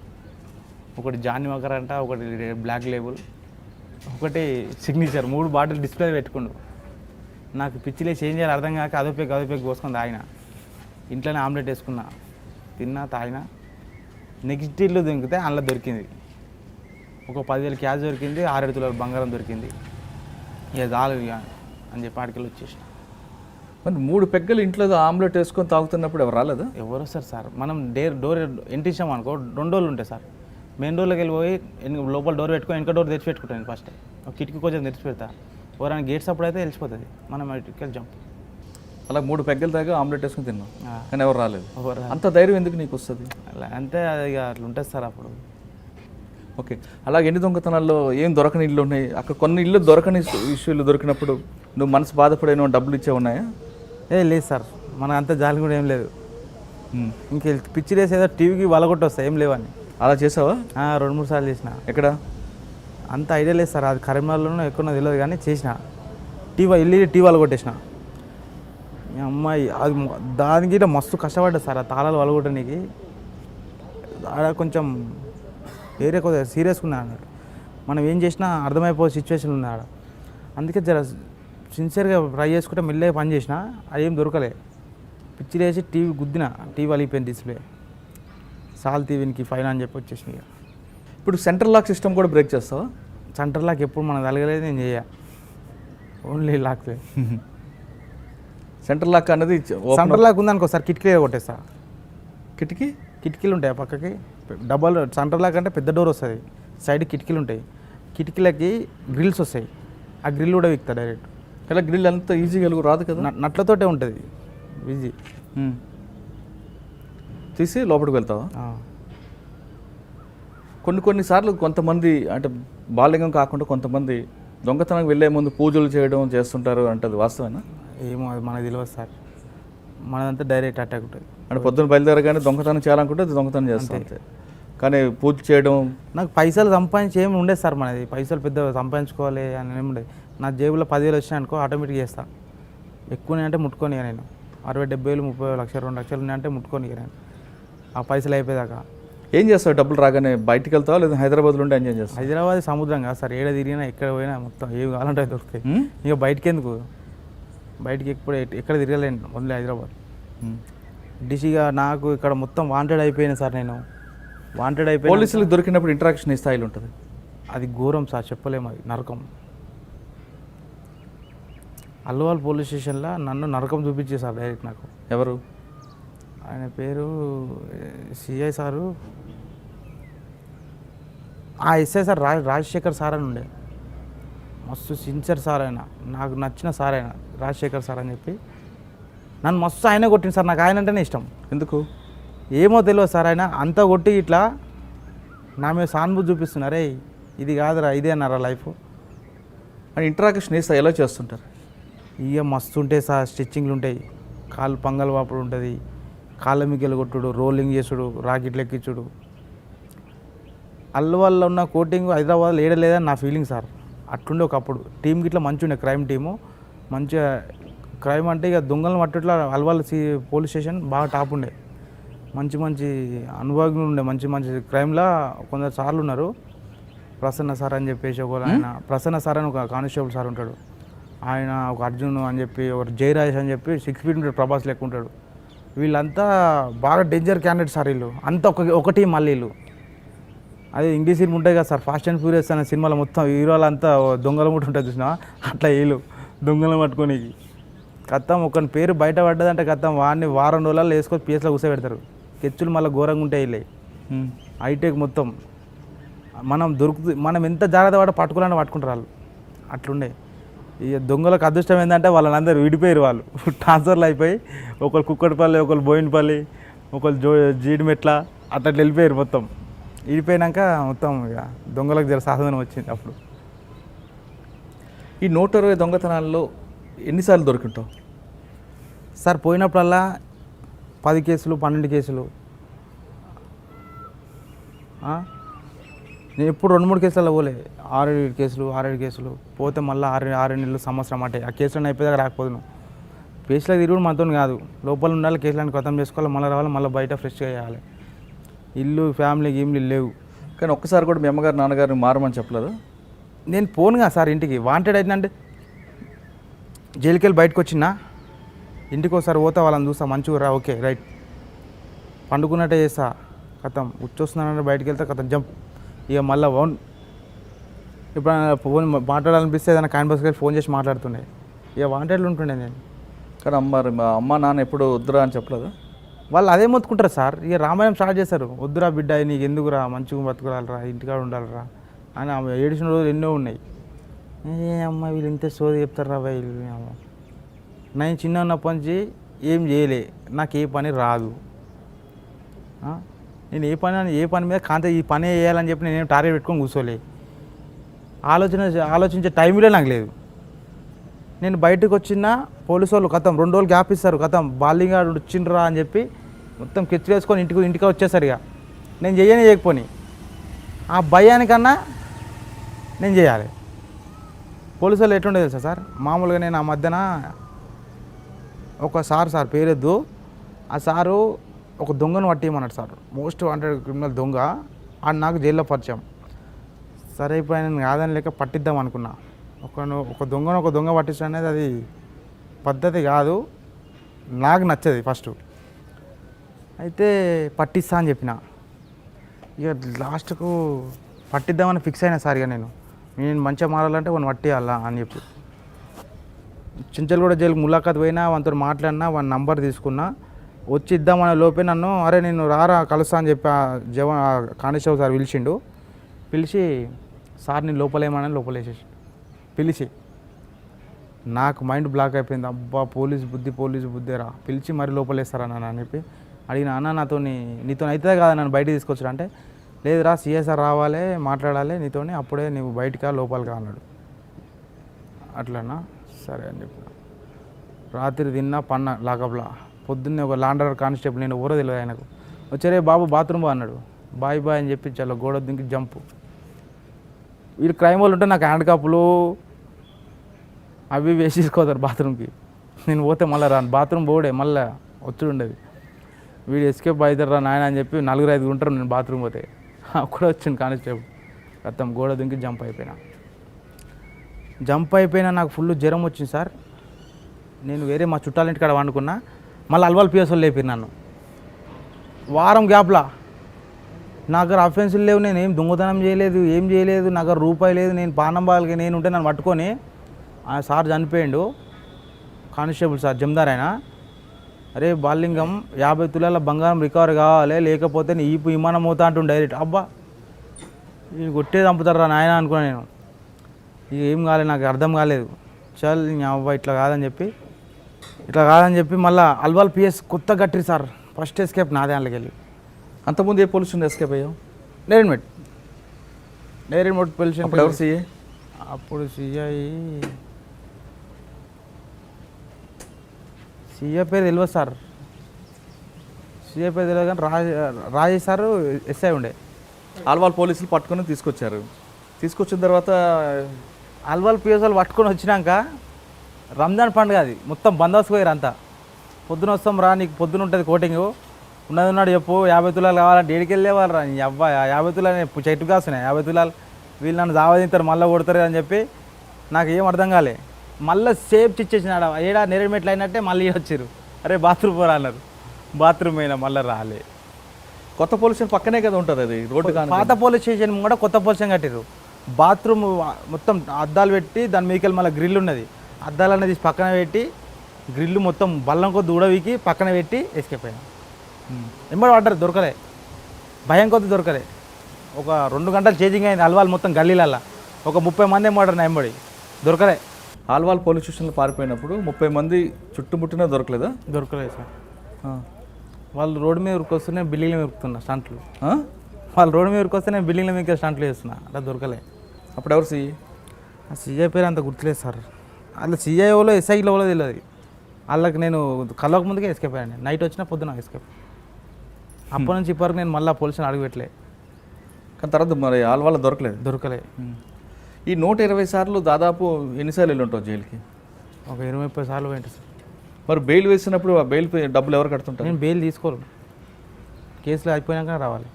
ఒకటి జానీ వాకర్ అంట, ఒకటి బ్లాక్ లేబుల్, ఒకటి సిగ్నేచర్. 3 బాటిల్ డిస్ప్లే పెట్టుకుండు. నాకు పిచ్చిలే చేంజ్ చేయాలి అర్థం కాక అదోపేకి కోసుకొని తాగిన. ఇంట్లోనే ఆమ్లెట్ వేసుకున్నా, తిన్నా, తాగిన. నెక్స్ట్ ఇల్లు దొరికితే అందులో దొరికింది ఒక 10,000 క్యాష్ దొరికింది, 6-7 తులాల బంగారం దొరికింది. ఇక చాలు ఇక అని చెప్పి ఆడికెళ్ళి వచ్చేసిన. మరి 3 పెగ్గలు ఇంట్లో ఆమ్లెట్ వేసుకొని తాగుతున్నప్పుడు ఎవరు రాలేదా? ఎవరు వస్తారు సార్? మనం డోర్ ఎంట్రీ ఇచ్చాం అనుకో 2 డోర్లు ఉంటాయి సార్. మెయిన్ డోర్లోకి వెళ్ళిపోయి లోపల డోర్ పెట్టుకొని వెనక డోర్ తెరిచి పెట్టుకుంటాను. ఫస్ట్ ఒక కిటికీ కొంచెం తెరిచి పెడతా. ఎవరైనా గేట్స్ అప్పుడు అయితే తెలిసిపోతుంది, మనం ఇటుకెళ్ళి జంప్. అలా 3 పెగ్గలు తాగా ఆమ్లెట్ వేసుకొని తిన్నాం, కానీ ఎవరు రాలేదు. ఎవరు అంత ధైర్యం ఎందుకు నీకు వస్తుంది? అలా అంతే, అది ఇక అట్లా ఉంటుంది సార్ అప్పుడు. ఓకే, అలాగే ఎన్ని దొంగతనాల్లో ఏం దొరకని ఇల్లు ఉన్నాయి? అక్కడ కొన్ని ఇల్లు దొరకని ఇష్యూలు దొరికినప్పుడు నువ్వు మనసు బాధపడేనో డబ్బులు ఇచ్చే ఉన్నాయా? లేదు సార్, మనకు అంత జాలి కూడా ఏం లేదు. ఇంక పిచ్చి వేసి ఏదో టీవీకి వలగొట్టి వస్తాయి, ఏం లేవని. అలా చేసావా? 2-3 సార్లు చేసిన. ఎక్కడ? అంత ఐడియా లేదు సార్, అది కరీంనగర్లోనో ఎక్కడో తెలియదు కానీ చేసిన. టీవీ వలగొట్టేసిన. అమ్మాయి అది దానికి ఇట్లా మస్తు కష్టపడ్డా సార్. ఆ తాళాలు వలగొట్టడానికి ఆడ కొంచెం ఏరియా కొద్దిగా సీరియస్గా ఉన్నా అన్నట్టు. మనం ఏం చేసినా అర్థమైపోయే సిచ్యువేషన్ ఉంది ఆడ. అందుకే జర సిన్సియర్గా ట్రై చేసుకుంటే మెల్లగా పని చేసిన, అది ఏం దొరకలే. పిచ్చి వేసి టీవీ గుద్దిన, టీవీ వలిగిపోయింది డిస్ప్లే. సాల్ టీవీకి ఫైన్ అని చెప్పి వచ్చేసినాయి. ఇప్పుడు సెంట్రల్ లాక్ సిస్టమ్ కూడా బ్రేక్ చేస్తావా? సెంటర్ లాక్ ఎప్పుడు మనకు తగలేదు, నేను చేయ ఓన్లీ లాక్. సెంట్రల్ లాక్ అనేది సెంటర్ లాక్ ఉందనుకో సార్, కిటికీలు కొట్టేస్తా. కిటికీలు ఉంటాయి పక్కకి, డబల్. సెంటర్ లాక్ అంటే పెద్ద డోర్ వస్తుంది, సైడ్ కిటికీలు ఉంటాయి. కిటికీలకి గ్రిల్స్ వస్తాయి, ఆ గ్రిల్ కూడా విక్తా డైరెక్ట్. ఇలా గ్రిల్ అంతా ఈజీగా రాదు కదా, నట్లతోటే ఉంటుంది ఈజీ. తీసి లోపలికి వెళ్తావా? కొన్నిసార్లు కొంతమంది అంటే బాల్యంగం కాకుండా కొంతమంది దొంగతనం వెళ్ళే ముందు పూజలు చేయడం చేస్తుంటారు అంటే అది వాస్తవేనా? ఏమో, అది మనకు తెలియదు సార్. మనదంతా డైరెక్ట్ అటాక్ ఉంటుంది. అంటే పొద్దున్న బయలుదేరగానే దొంగతనం చేయాలనుకుంటే అది దొంగతనం చేస్తాం. కానీ పూజ చేయడం నాకు పైసలు సంపాదించి ఏమి ఉండేది సార్ మనది, పైసలు పెద్ద సంపాదించుకోవాలి అని ఏమి ఉండేది. నా జేబులో 10,000 వచ్చినాయి అనుకో ఆటోమేటిక్ చేస్తా. ఎక్కువ అంటే ముట్టుకొని నేను 60,000, 70,000, 30,000, 1,00,000, 2,00,000 ఉన్నాయంటే ముట్టుకొని నేను ఆ పైసలు అయిపోయేదాకా. ఏం చేస్తావు డబ్బులు రాగానే? బయటికి వెళ్తావా లేదా హైదరాబాద్లో ఉంటే ఎంజాయ్ చేస్తావు? హైదరాబాద్ సముద్రం కాదు సార్, ఏడ తిరిగినా ఎక్కడ పోయినా మొత్తం ఏవి కావాలంటే అవి దొరుకుతాయి. ఇక బయటికి ఎందుకు, బయటికి ఎప్పుడు ఎక్కడ తిరగలేను, ఓన్లీ హైదరాబాద్. డిసిగా నాకు ఇక్కడ మొత్తం వాంటెడ్ అయిపోయాను సార్. నేను వాంటెడ్ అయిపోయి పోలీసులకు దొరికినప్పుడు ఇంటరాక్షన్ ఈ స్థాయిలో ఉంటుంది. అది ఘోరం సార్, చెప్పలేము, అది నరకం. అల్లువాల్ పోలీస్ స్టేషన్లో నన్ను నరకం చూపించే సార్ డైరెక్ట్. నాకు ఎవరు? ఆయన పేరు సిఐ సారు, ఆ ఎస్ఐ సార్ రాజశేఖర్ సార్ అని ఉండే. మస్తు సిన్సియర్ సార్ ఆయన, నాకు నచ్చిన సార్ ఆయన రాజశేఖర్ సార్ అని చెప్పి. నన్ను మస్తు ఆయనే కొట్టింది సార్, నాకు ఆయన అంటేనే ఇష్టం. ఎందుకు ఏమో తెలియదు సార్, ఆయన అంతా కొట్టి ఇట్లా నా మీద సానుభూతి చూపిస్తున్నారే, ఇది కాదురా ఇదే అన్నారా లైఫ్ అని. ఇంటరాక్షన్ ఇస్తా ఎలా చేస్తుంటారు? ఇక మస్తు ఉంటాయి సార్, స్టిచ్చింగ్లు ఉంటాయి, కాళ్ళు పంగల్ వాపుడు ఉంటుంది, కాళ్ళ మిగ్గలు కొట్టుడు, రోలింగ్ చేసుడు, రాకెట్లు ఎక్కించుడు. అల్లువల్ల ఉన్న కోటింగ్ హైదరాబాద్లో ఏడలేదని నా ఫీలింగ్ సార్. అట్లుండే ఒకప్పుడు టీం గిట్లా మంచిగా ఉండే, క్రైమ్ టీము మంచిగా. క్రైమ్ అంటే ఇక దొంగలను పట్టుట్లా అల్వాల్ పోలీస్ స్టేషన్ బాగా టాప్ ఉండే, మంచి మంచి అనుభవజ్ఞులు ఉండే, మంచి మంచి క్రైమ్లా కొందరు సార్లు ఉన్నారు. ప్రసన్న సార్ అని చెప్పేసి ఒక ఆయన, ప్రసన్న సార్ అని ఒక కానిస్టేబుల్ సార్ ఉంటాడు, ఆయన ఒక అర్జున్ అని చెప్పి, ఒక జయరాజేష్ అని చెప్పి 6 feet ఉంటాడు, ప్రభాస్ లెక్క ఉంటాడు. వీళ్ళంతా బాగా డేంజర్ క్యాండిడేట్ సార్. వీళ్ళు అంతా ఒక టీం. మళ్ళీ వీళ్ళు అదే ఇంగ్లీష్ సినిమా ఉంటాయి కదా సార్, ఫాస్ట్ అండ్ ఫ్యూరియస్ అనే సినిమాలో మొత్తం హీరోలంతా దొంగల ముట్టు ఉంటుంది చూసినా, అట్లా వీళ్ళు దొంగలు పట్టుకోనికి. కత్తం ఒకని పేరు బయట పడ్డదంటే కత్తం వాడిని వారం రోజులలో వేసుకొని పిఎస్లో కూర్చోబెడతారు. కెచ్చులు మళ్ళీ ఘోరంగా ఉంటాయి వీళ్ళే, హైటెక్ మొత్తం. మనం ఎంత జాగ్రత్త పడ పట్టుకోవాలని పట్టుకుంటారు వాళ్ళు. అట్లుండే. ఇక దొంగలకు అదృష్టం ఏంటంటే వాళ్ళని అందరూ విడిపోయారు, వాళ్ళు ట్రాన్స్ఫర్లు అయిపోయి ఒకరు కుక్కటిపల్లి, ఒకరు బోయినపల్లి, ఒకరు జీడిమెట్ల అట్లా వెళ్ళిపోయారు. మొత్తం విడిపోయినాక మొత్తం ఇక దొంగలకు జర సాధనం వచ్చింది అప్పుడు. ఈ 120 దొంగతనాల్లో ఎన్నిసార్లు దొరికింటావు సార్? పోయినప్పుడల్లా 10 కేసులు, 12 కేసులు. నేను ఎప్పుడు 2-3 కేసులలో పోలే, 6-7 కేసులు, 6-7 కేసులు పోతే మళ్ళీ 6 నెలలు, సంవత్సరం అంటే ఆ కేసులను అయిపోయేదాకా రాకపోదును. కేసులకు తిరుగుడు మనతో కాదు, లోపల ఉండాలి, కేసులను ఖతం చేసుకోవాలి, మళ్ళీ రావాలి, మళ్ళీ బయట ఫ్రెష్గా చేయాలి. ఇల్లు, ఫ్యామిలీ గేమ్లు లేవు. కానీ ఒక్కసారి కూడా మీ అమ్మగారు నాన్నగారిని మారమని చెప్పలేదు? నేను పోనుగా సార్ ఇంటికి. వాంటెడ్ అయినంటే జైలుకి వెళ్ళి బయటకు వచ్చినా ఇంటికి ఒకసారి పోతా, వాళ్ళని చూస్తా, మంచిగా రా, ఓకే రైట్, పండుకున్నట్టే చేస్తా. కథం ఉచ్చొస్తున్నానంటే బయటకు వెళ్తా, కథం జంప్. ఇక మళ్ళీ ఇప్పుడు ఫోన్ మాట్లాడాలనిపిస్తే ఏదైనా క్యాన్వాస్ గారికి ఫోన్ చేసి మాట్లాడుతుండే. ఇక వాంటెడ్లు ఉంటుండే నేను. కానీ మా అమ్మ నాన్న ఎప్పుడు వద్దురా అని చెప్పలేదు? వాళ్ళు అదే మొత్తుకుంటారు సార్. ఇక రామాయణం స్టార్ట్ చేస్తారు, వద్దురా బిడ్డ నీకు ఎందుకురా, మంచిగా బతుకురాలరా, ఇంటికాడ ఉండాలిరా అని. ఏడిచిన రోజులు ఎన్నో ఉన్నాయి. ఏ అమ్మ వీళ్ళు ఇంత సోది చెప్తారా వీళ్ళు. నేను చిన్న ఉన్నప్పటి నుంచి ఏం చేయలే, నాకు ఏ పని రాదు. నేను ఏ పని మీద కాంత ఈ పని చేయాలని చెప్పి నేను టార్గెట్ పెట్టుకొని కూర్చోలే. ఆలోచించే టైంలో నాకు లేదు. నేను బయటకు వచ్చిన పోలీసు వాళ్ళు కథం 2 రోజులు గ్యాప్ ఇస్తారు, కథం బాలింగా వచ్చిండ్రా అని చెప్పి మొత్తం కెచ్చులు వేసుకొని ఇంటికి వచ్చేసరి ఇక నేను చేయకపోని ఆ భయానికన్నా నేను చేయాలి. పోలీసు వాళ్ళు ఎట్లుండే తెలుసా సార్? మామూలుగా నేను ఆ మధ్యన ఒక సార్ పేరెద్దు, ఆ సారు ఒక దొంగను పట్టేయమన్నాడు సార్, మోస్ట్ వాంటెడ్ క్రిమినల్ దొంగ. ఆడు నాకు జైల్లో పరిచయం. సరే ఇప్పుడు ఆయన కాదని లేక పట్టిద్దాం అనుకున్నా. ఒక దొంగ పట్టించడం అనేది అది పద్ధతి కాదు, నాకు నచ్చది ఫస్ట్. అయితే పట్టిస్తా అని చెప్పిన. ఇక లాస్ట్కు పట్టిద్దామని ఫిక్స్ అయినా సార్. ఇక నేను మంచిగా మారాలంటే వాడిని పట్టేయాలా అని చెప్పి చించలగూడ జైలుకి ములాఖాత్ పోయినా, వానితో మాట్లాడినా, వాని నంబర్ తీసుకున్నా. వచ్చి ఇద్దామనే లోపే నన్ను అరే నేను రారా కలుస్తా అని చెప్పి కానిస్టేబుల్ సార్ పిలిచి సార్ నేను లోపలేమని లోపలేసేసి పిలిచి నాకు మైండ్ బ్లాక్ అయిపోయింది. అబ్బా పోలీసు బుద్ధిరా, పిలిచి మరి లోపలేస్తారన్న అని చెప్పి అడిగిన. అన్న నీతో అయితే కదా నన్ను బయట తీసుకొచ్చారు అంటే, లేదురా సిఎస్ఆర్ రావాలి, మాట్లాడాలి నీతోని, అప్పుడే నువ్వు బయటకా లోపలికా అన్నాడు. అట్లన్నా సరే అని చెప్పిన. రాత్రి తిన్నా, పన్నా లాకప్లా. పొద్దున్నే ఒక లాండర్ కానిస్టేబుల్, నేను ఎవరో తెలియదు ఆయనకు, వచ్చారే బాబు బాత్రూమ్ అన్నాడు. బాయ్ బాయ్ అని చెప్పి చాలా గోడ దింకి జంపు. వీళ్ళు క్రైమ్ వాళ్ళు ఉంటే నాకు హ్యాండ్ కప్పులు అవి వేసేసుకోతారు బాత్రూమ్కి. నేను పోతే మళ్ళీ రాను, బాత్రూమ్ పోడే మళ్ళీ వచ్చుడు ఉండేది. వీడు ఎస్కేప్ అవుతారా నాయన అని చెప్పి 4-5 ఉంటారు. నేను బాత్రూమ్ పోతే అక్కడ వచ్చింది కానిస్టేబుల్. మొత్తం గోడ దింకి జంప్ అయిపోయినా నాకు ఫుల్ జ్వరం వచ్చింది సార్. నేను వేరే మా చుట్టాలింటి కాడ వండుకున్నా. మళ్ళీ అల్వాల్ పిఎస్ఓలు లేపారు నన్ను. వారం గ్యాప్లా నా దగ్గర అఫెన్సులు లేవు, నేను ఏం దొంగతనం చేయలేదు, ఏం చేయలేదు, నా దగ్గర రూపాయి లేదు. నేను పానంబాలకి నేను ఉంటే నన్ను పట్టుకొని ఆ సార్ చనిపోయిండు, కానిస్టేబుల్ సార్ జమదార్ ఆయన. అరే బాలింగం 50 తులాల బంగారం రికవర్ కావాలి, లేకపోతే నీ ఈపు విమానం మోతా అంటుండు డైరెక్ట్. అబ్బా ఈ కొట్టే చంపుతారా నాయన అనుకున్నా నేను. ఇక ఏం కాలేదు, నాకు అర్థం కాలేదు. చల్ అవ్వ ఇట్లా కాదని చెప్పి మళ్ళీ అల్వాల్ పిఎస్ కొత్త కట్టిరు సార్. ఫస్ట్ ఎస్కేప్ నాదే అందులోకి వెళ్ళి. అంతకుముందు ఏ పోలీసు ఎస్కేప్ అయ్యావు? Direct pollution. అప్పుడు ఎవరు సీఏ? అప్పుడు సీఏ పేరు తెలియదు సార్. సీఏ పేరు తెలియదు కానీ రాజేష్ సార్ ఎస్ఐ ఉండే. ఆల్వాల్ పోలీసులు పట్టుకొని తీసుకొచ్చిన తర్వాత అల్వాల్ పిఎస్ఓలు పట్టుకొని వచ్చినాక రంజాన్ పండుగ అది, మొత్తం బందోబస్తు పోయారు అంతా. పొద్దున వస్తాం రా, నీకు పొద్దున ఉంటుంది కోటింగ్, ఉన్నది చెప్పు, 50 తులాలు కావాలంటే ఏడికి వెళ్ళేవాళ్ళు రా. నీ అబ్బా 50 తులాలు చెట్టు కాస్తున్నాయి, 50 తులాలు వీళ్ళు నన్ను దావదింతారు, మళ్ళీ కొడతారు అని చెప్పి నాకు ఏం అర్థం కాలే. మళ్ళీ సేఫ్ ఇచ్చేసినాడ ఏడా నెరమెట్లు అయినట్టే మళ్ళీ వచ్చారు. అరే బాత్రూమ్ పోరా అన్నారు, బాత్రూమ్ అయినా మళ్ళీ రాలే. కొత్త పోలీస్ స్టేషన్ పక్కనే కదా ఉంటుంది అది రోడ్డు. పాత పోలీస్ స్టేషన్ కూడా కొత్త పోలీస్ స్టేషన్ కట్టారు. బాత్రూమ్ మొత్తం అద్దాలు పెట్టి దాని మీదకి మళ్ళీ గ్రిల్ ఉన్నది, అద్దాలు అనేది పక్కన పెట్టి గ్రిల్లు మొత్తం బల్లం కొద్ది ఊడవికి పక్కన పెట్టి ఎస్కేప్ అయినా. ఎంబడి పడ్డారు, దొరకలే, భయం కొద్ది దొరకలే. ఒక 2 గంటలు చేంజింగ్ అయింది అల్వాల్ మొత్తం గల్లీలల్లా. ఒక 30 మంది ఎంబడి నా ఎంబడి దొరకలే. ఆల్వాల్ పోలీస్ స్టేషన్లో పారిపోయినప్పుడు 30 మంది చుట్టుముట్టినా దొరకలేదా? దొరకలేదు సార్. వాళ్ళు రోడ్డు మీద ఉరికొస్తూనే బిల్డింగ్ల మీద ఉరుకుతున్నా స్టంట్లు. వాళ్ళు రోడ్డు మీద ఉరికొస్తేనే బిల్డింగ్ల మీద స్టంట్లు చేస్తున్నా, అలా దొరకలే. అప్పుడు ఎవరు సీఏ? సీఐ పేరు అంత గుర్తులేదు సార్. అలా సీఐఓలో ఎస్ఐలో తెలియదు. వాళ్ళకి నేను కలవక ముందుకే ఎస్కేప్ అయ్యాను. నైట్ వచ్చినా పొద్దున ఎస్కేప్. అప్పటి నుంచి ఇప్పటివరకు నేను మళ్ళీ పోలీసుని అడుగు పెట్టలే. కానీ తర్వాత మరి ఆల్వాల్ దొరకలే. ఈ 120 సార్లు దాదాపు ఎన్నిసార్లు వెళ్ళి ఉంటావు జైలుకి? ఒక 20-30 సార్లు పోయింది సార్. మరి బెయిల్ వేసినప్పుడు ఆ బెయిల్ డబ్బులు ఎవరు కడుతుంటారు? నేను బెయిల్ తీసుకోను, కేసులు అయిపోయాక రావాలి.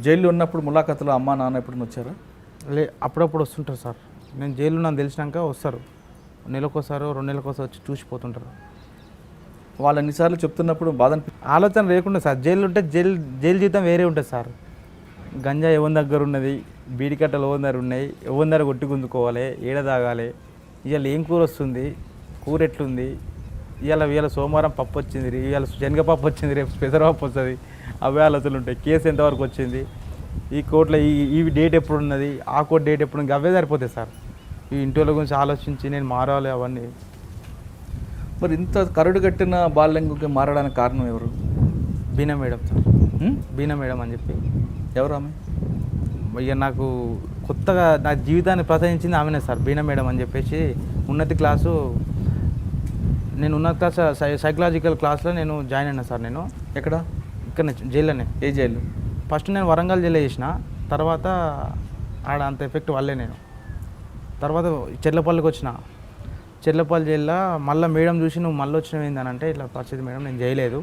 జైల్లో ఉన్నప్పుడు ములాఖాతులో అమ్మా నాన్న ఎప్పుడు వచ్చారా? అప్పుడప్పుడు వస్తుంటారు సార్. నేను జైల్లో నన్ను తెలిసినాక వస్తారు, నెలకోసారో 2 నెలలకోసారి వచ్చి చూసిపోతుంటారు. వాళ్ళు ఎన్నిసార్లు చెప్తున్నప్పుడు బాధ ఆలోచన లేకుండా సార్. జైలు ఉంటే జైలు జీతం వేరే ఉంటుంది సార్. గంజా ఎవరి దగ్గర ఉన్నది, బీడి కట్టలు ఎవరి దగ్గర ఉన్నాయి, ఎవరి దగ్గర కొట్టి గుంజుకోవాలి, ఏడ తాగాలి, ఇవాళ ఏం కూర వస్తుంది, కూర ఎట్లుంది, ఇవాళ సోమవారం పప్పు వచ్చింది, ఇవాళ శనగపప్పు వచ్చింది, రేపు పెసరపప్పు వస్తుంది, అవే ఆలోచనలు ఉంటాయి. కేసు ఎంతవరకు వచ్చింది, ఈ కోర్టులో ఈ డేట్ ఎప్పుడు ఉన్నది, ఆ కోర్టు డేట్ ఎప్పుడు ఉంది, అవే సరిపోతాయి సార్. ఈ ఇంటి గురించి ఆలోచించి నేను మారాలి అవన్నీ. మరి ఇంత కరుడు కట్టిన బాల్యంగుకి మారడానికి కారణం ఎవరు? బీనా మేడం సార్. బీనా మేడం అని చెప్పి. ఎవరు ఆమె? ఇక నాకు కొత్తగా నా జీవితాన్ని ప్రసరించింది ఆమెనే సార్, బీనా మేడం అని చెప్పేసి. ఉన్నత క్లాసు సైకలాజికల్ క్లాస్లో నేను జాయిన్ అయినా సార్. నేను ఎక్కడ? ఇక్కడ జైల్లోనే. ఏ జైలు? ఫస్ట్ నేను వరంగల్ జైల్లో చేసిన, తర్వాత ఆడ అంత ఎఫెక్ట్ వల్లే నేను తర్వాత చెర్లపల్లికి వచ్చిన. చెర్లపల్లి జైల్లో మళ్ళీ మేడం చూసి నువ్వు మళ్ళీ వచ్చినవి ఏంటంటే ఇట్లా పరిస్థితి మేడం, నేను చేయలేదు.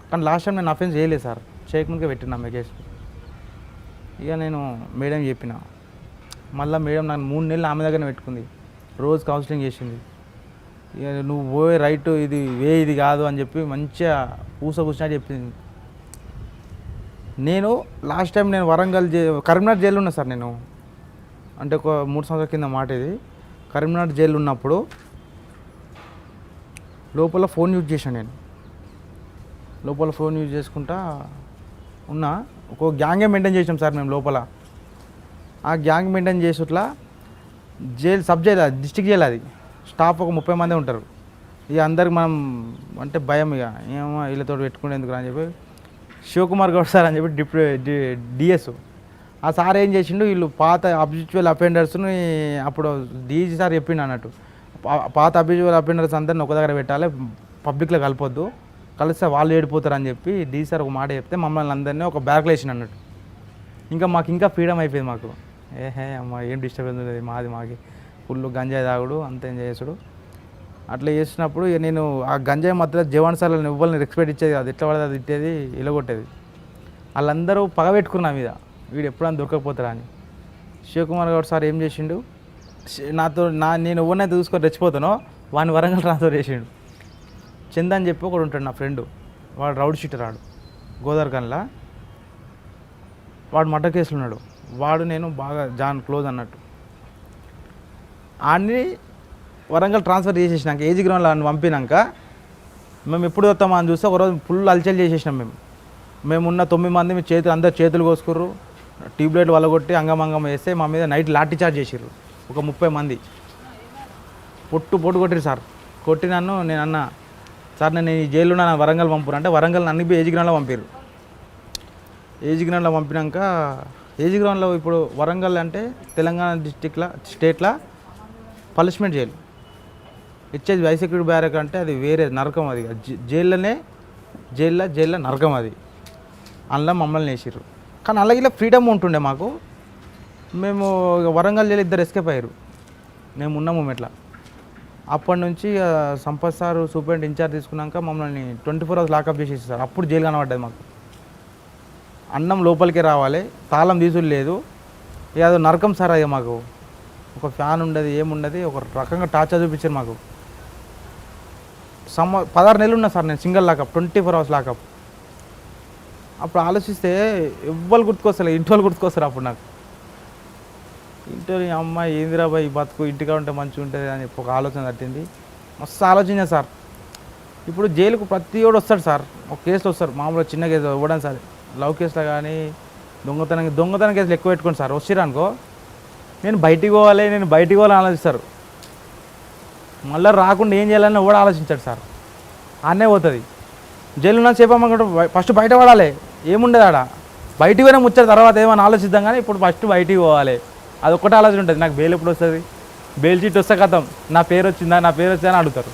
కానీ లాస్ట్ టైం నేను అఫెన్స్ చేయలేదు సార్, చేయకముందుకే పెట్టినా కేసు. ఇక నేను మేడం చెప్పిన, మళ్ళీ మేడం నాకు 3 నెలలు ఆమె దగ్గరనే పెట్టుకుంది, రోజు కౌన్సిలింగ్ చేసింది. ఇక నువ్వు పోయే రైట్ ఇది ఇది కాదు అని చెప్పి మంచిగా కూర్చున్నట్టు చెప్పింది. నేను లాస్ట్ టైం నేను కరీంనగర్ జైలు ఉన్నా సార్. నేను అంటే ఒక 3 సంవత్సరాల కింద మాట ఇది. కరీంనగర్ జైలు ఉన్నప్పుడు లోపల ఫోన్ యూజ్ చేశాను నేను. లోపల ఫోన్ యూజ్ చేసుకుంటా ఉన్నా. ఒక గ్యాంగే మెయింటైన్ చేసాం సార్ మేము లోపల. ఆ గ్యాంగ్ మెయింటైన్ చేసేట్లా jail sub jail, district jail అది. స్టాఫ్ ఒక 30 మంది ఉంటారు. ఇక అందరికి మనం అంటే భయం, ఇక ఏమో వీళ్ళతో పెట్టుకునేందుకు అని చెప్పి శివకుమార్ గౌడ్ సార్ అని చెప్పి డిఎస్ ఆ సార్ ఏం చేసిండు, వీళ్ళు పాత అబ్యూచువల్ అఫెండర్స్ని అప్పుడు డీజీ సార్ చెప్పిండు అన్నట్టు, పాత అబ్యూచువల్ అఫెండర్స్ అందరిని ఒక దగ్గర పెట్టాలి, పబ్లిక్లో కలపొద్దు, కలిస్తే వాళ్ళు ఏడిపోతారు అని చెప్పి డీజీ సార్ ఒక మాట చెప్తే మమ్మల్ని అందరినీ ఒక బ్యాగ్లో వేసిండు అన్నట్టు. ఇంకా మాకు ఇంకా ఫ్రీడమ్ అయిపోయింది మాకు. ఏహే అమ్మ ఏం డిస్టర్బెన్స్ ఉండేది, మాకి ఫుల్ గంజాయి తాగుడు అంత ఎంజాయ్ చేసుడు. అట్లా చేసినప్పుడు ఇక నేను ఆ గంజాయి మధ్యలో జవాన్ సార్లను ఎవ్వరిని రెస్పెక్ట్ ఇచ్చేది కాదు, ఎట్లా పడితే అది తిట్టేది, ఇలగొట్టేది. వాళ్ళందరూ పగబెట్టుకున్న నా మీద, వీడు ఎప్పుడైనా దొరకకపోతారా అని. శివకుమార్ గౌడ్ సార్ ఏం చేసిండు, నేను ఎవరినైతే చూసుకొని రెచ్చిపోతానో వాడిని వరంగల్ ట్రాన్స్ఫర్ చేసిండు. చంద్ అని చెప్పి ఒకడు ఉంటాడు నా ఫ్రెండు, వాడు రౌడ్ షీటర్, రాడు గోదావరికన్లా, వాడు మర్డర్ కేసులు ఉన్నాడు. వాడు నేను బాగా క్లోజ్ అన్నట్టు. ఆడిని వరంగల్ ట్రాన్స్ఫర్ చేసేసినాక ఏజీ గ్రౌండ్లో ఆయన పంపినాక మేము ఎప్పుడు వస్తామా అని చూస్తే ఒకరోజు ఫుల్ అల్చల్ చేసేసినాం. మేమున్న 9 మంది అందరు చేతులు కోసుకుర్రు, ట్యూబ్లైట్ వలగొట్టి అంగమంగం వేస్తే మా మీద నైట్ లాఠీ చార్జ్ చేసిర్రు. ఒక 30 మంది పొట్టు కొట్టిరు సార్. కొట్టి నేను అన్నా, సార్ నేను ఈ జైల్లో నా వరంగల్ పంపురు అంటే వరంగల్ అన్ని ఏజీ గ్రౌండ్లో పంపారు. ఏజీ గ్రౌండ్లో పంపినాక ఏజీ గ్రౌండ్లో ఇప్పుడు వరంగల్ అంటే తెలంగాణ స్టేట్లో పనిష్మెంట్ జైలు ఇచ్చేది. హై సెక్యూరిటీ బ్యారక్ అంటే అది వేరే నరకం, అది జైల్లో నరకం అది. అందులో మమ్మల్ని వేసిర్రు. కానీ అలాగే ఫ్రీడమ్ ఉంటుండే మాకు. మేము వరంగల్ జైలు 2 ఎస్కేప్ అయ్యారు, మేము ఉన్నాము ఇట్లా. అప్పటి నుంచి సంపత్ సార్ సూపరింటెండెంట్ ఇన్ఛార్జ్ తీసుకున్నాక మమ్మల్ని 24 hours లాకప్ చేసేసి సార్. అప్పుడు జైలు కనబడ్డది మాకు. అన్నం లోపలికే రావాలి, తాళం తీసుడు లేదు, ఏదో నరకం సార్. అయ్యా మాకు ఒక ఫ్యాన్ ఉండదు, ఏముండదు, ఒక రకంగా టార్చర్ చూపించారు మాకు. 16 నెలలు ఉన్నా సార్ నేను సింగిల్ లాకప్, 24 hours లాకప్. అప్పుడు ఆలోచిస్తే ఎవ్వరు గుర్తుకొస్తారు, ఇంటి వాళ్ళు గుర్తుకొస్తారు. అప్పుడు నాకు ఇంట్లో అమ్మాయి ఏందిరా బాయ్ బతుకు, ఇంటిగా ఉంటే మంచిగా ఉంటుంది అని చెప్పి ఒక ఆలోచన తట్టింది. మస్తు ఆలోచన సార్. ఇప్పుడు జైలుకు ప్రతి ఒడు వస్తాడు సార్, ఒక కేసులో వస్తారు, మామూలుగా చిన్న కేసు ఇవ్వడం సార్, లవ్ కేసులో కానీ దొంగతనం కేసులు ఎక్కువ పెట్టుకోండి సార్. వచ్చిరా అనుకో, నేను బయటికి పోవాలని ఆలోచిస్తారు. మళ్ళీ రాకుండా ఏం చేయాలని కూడా ఆలోచించాడు సార్. ఆనే పోతుంది జైలు ఉన్న చెప్పమ్మకుంటే ఫస్ట్ బయట పడాలి, ఏముండదు ఆడ. బయటికి పోయినా ముచ్చారు, తర్వాత ఏమైనా ఆలోచిద్దాం. కానీ ఇప్పుడు ఫస్ట్ బయటికి పోవాలి, అది ఒక్కటే ఆలోచన ఉంటుంది. నాకు బెయిల్ ఎప్పుడు వస్తుంది, బెయిల్ చీట్ వస్తే కథం, నా పేరు వచ్చిందా అని అడుగుతారు.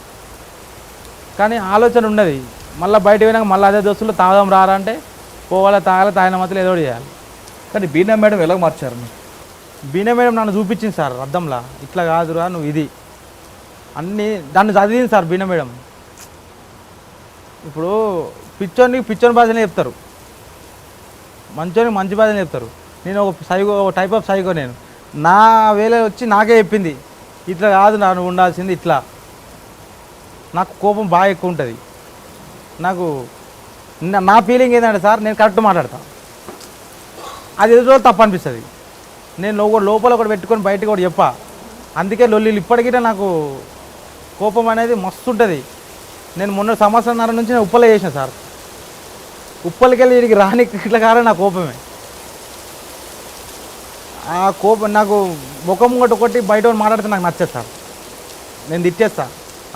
కానీ ఆలోచన ఉండదు. మళ్ళీ బయటకు పోయినాక మళ్ళీ అదే దోస్తులు తాగదాం రారా అంటే పోవాలి, తాగిన మాత్రం ఏదో చేయాలి. కానీ బీనా మేడం ఎలా మార్చారు? బీనా మేడం నన్ను చూపించింది సార్ అద్దంలా, ఇట్లా కాదురా నువ్వు ఇది అన్నీ దాన్ని చదివింది సార్ బీనా మేడం. ఇప్పుడు పిచ్చోని భాషనే చెప్తారు, మంచి భాషనే చెప్తారు. నేను ఒక టైప్ ఆఫ్ సైకో. నేను నా వేళ వచ్చి నాకే చెప్పింది, ఇట్లా కాదు నువ్వు ఉండాల్సింది ఇట్లా. నాకు కోపం బాగా ఎక్కువ ఉంటుంది. నాకు నా ఫీలింగ్ ఏంటంటే సార్, నేను కరెక్ట్ మాట్లాడతాను, అది ఎదురు తప్పు అనిపిస్తుంది. నేను లోపల ఒకటి పెట్టుకొని బయటకు ఒకటి చెప్పా. అందుకే లొల్లిలు ఇప్పటికీ నాకు కోపం అనేది మస్తు ఉంటుంది. నేను మొన్న 1.5 సంవత్సరం నుంచి నేను ఉప్పలే చేసిన సార్. ఉప్పలకి వెళ్ళి వీడికి రాని ఇట్లా కారణం నా కోపమే. ఆ కోపం నాకు ముఖం ఒకటి బయట మాట్లాడితే నాకు నచ్చదు సార్, నేను తిట్టేస్తా.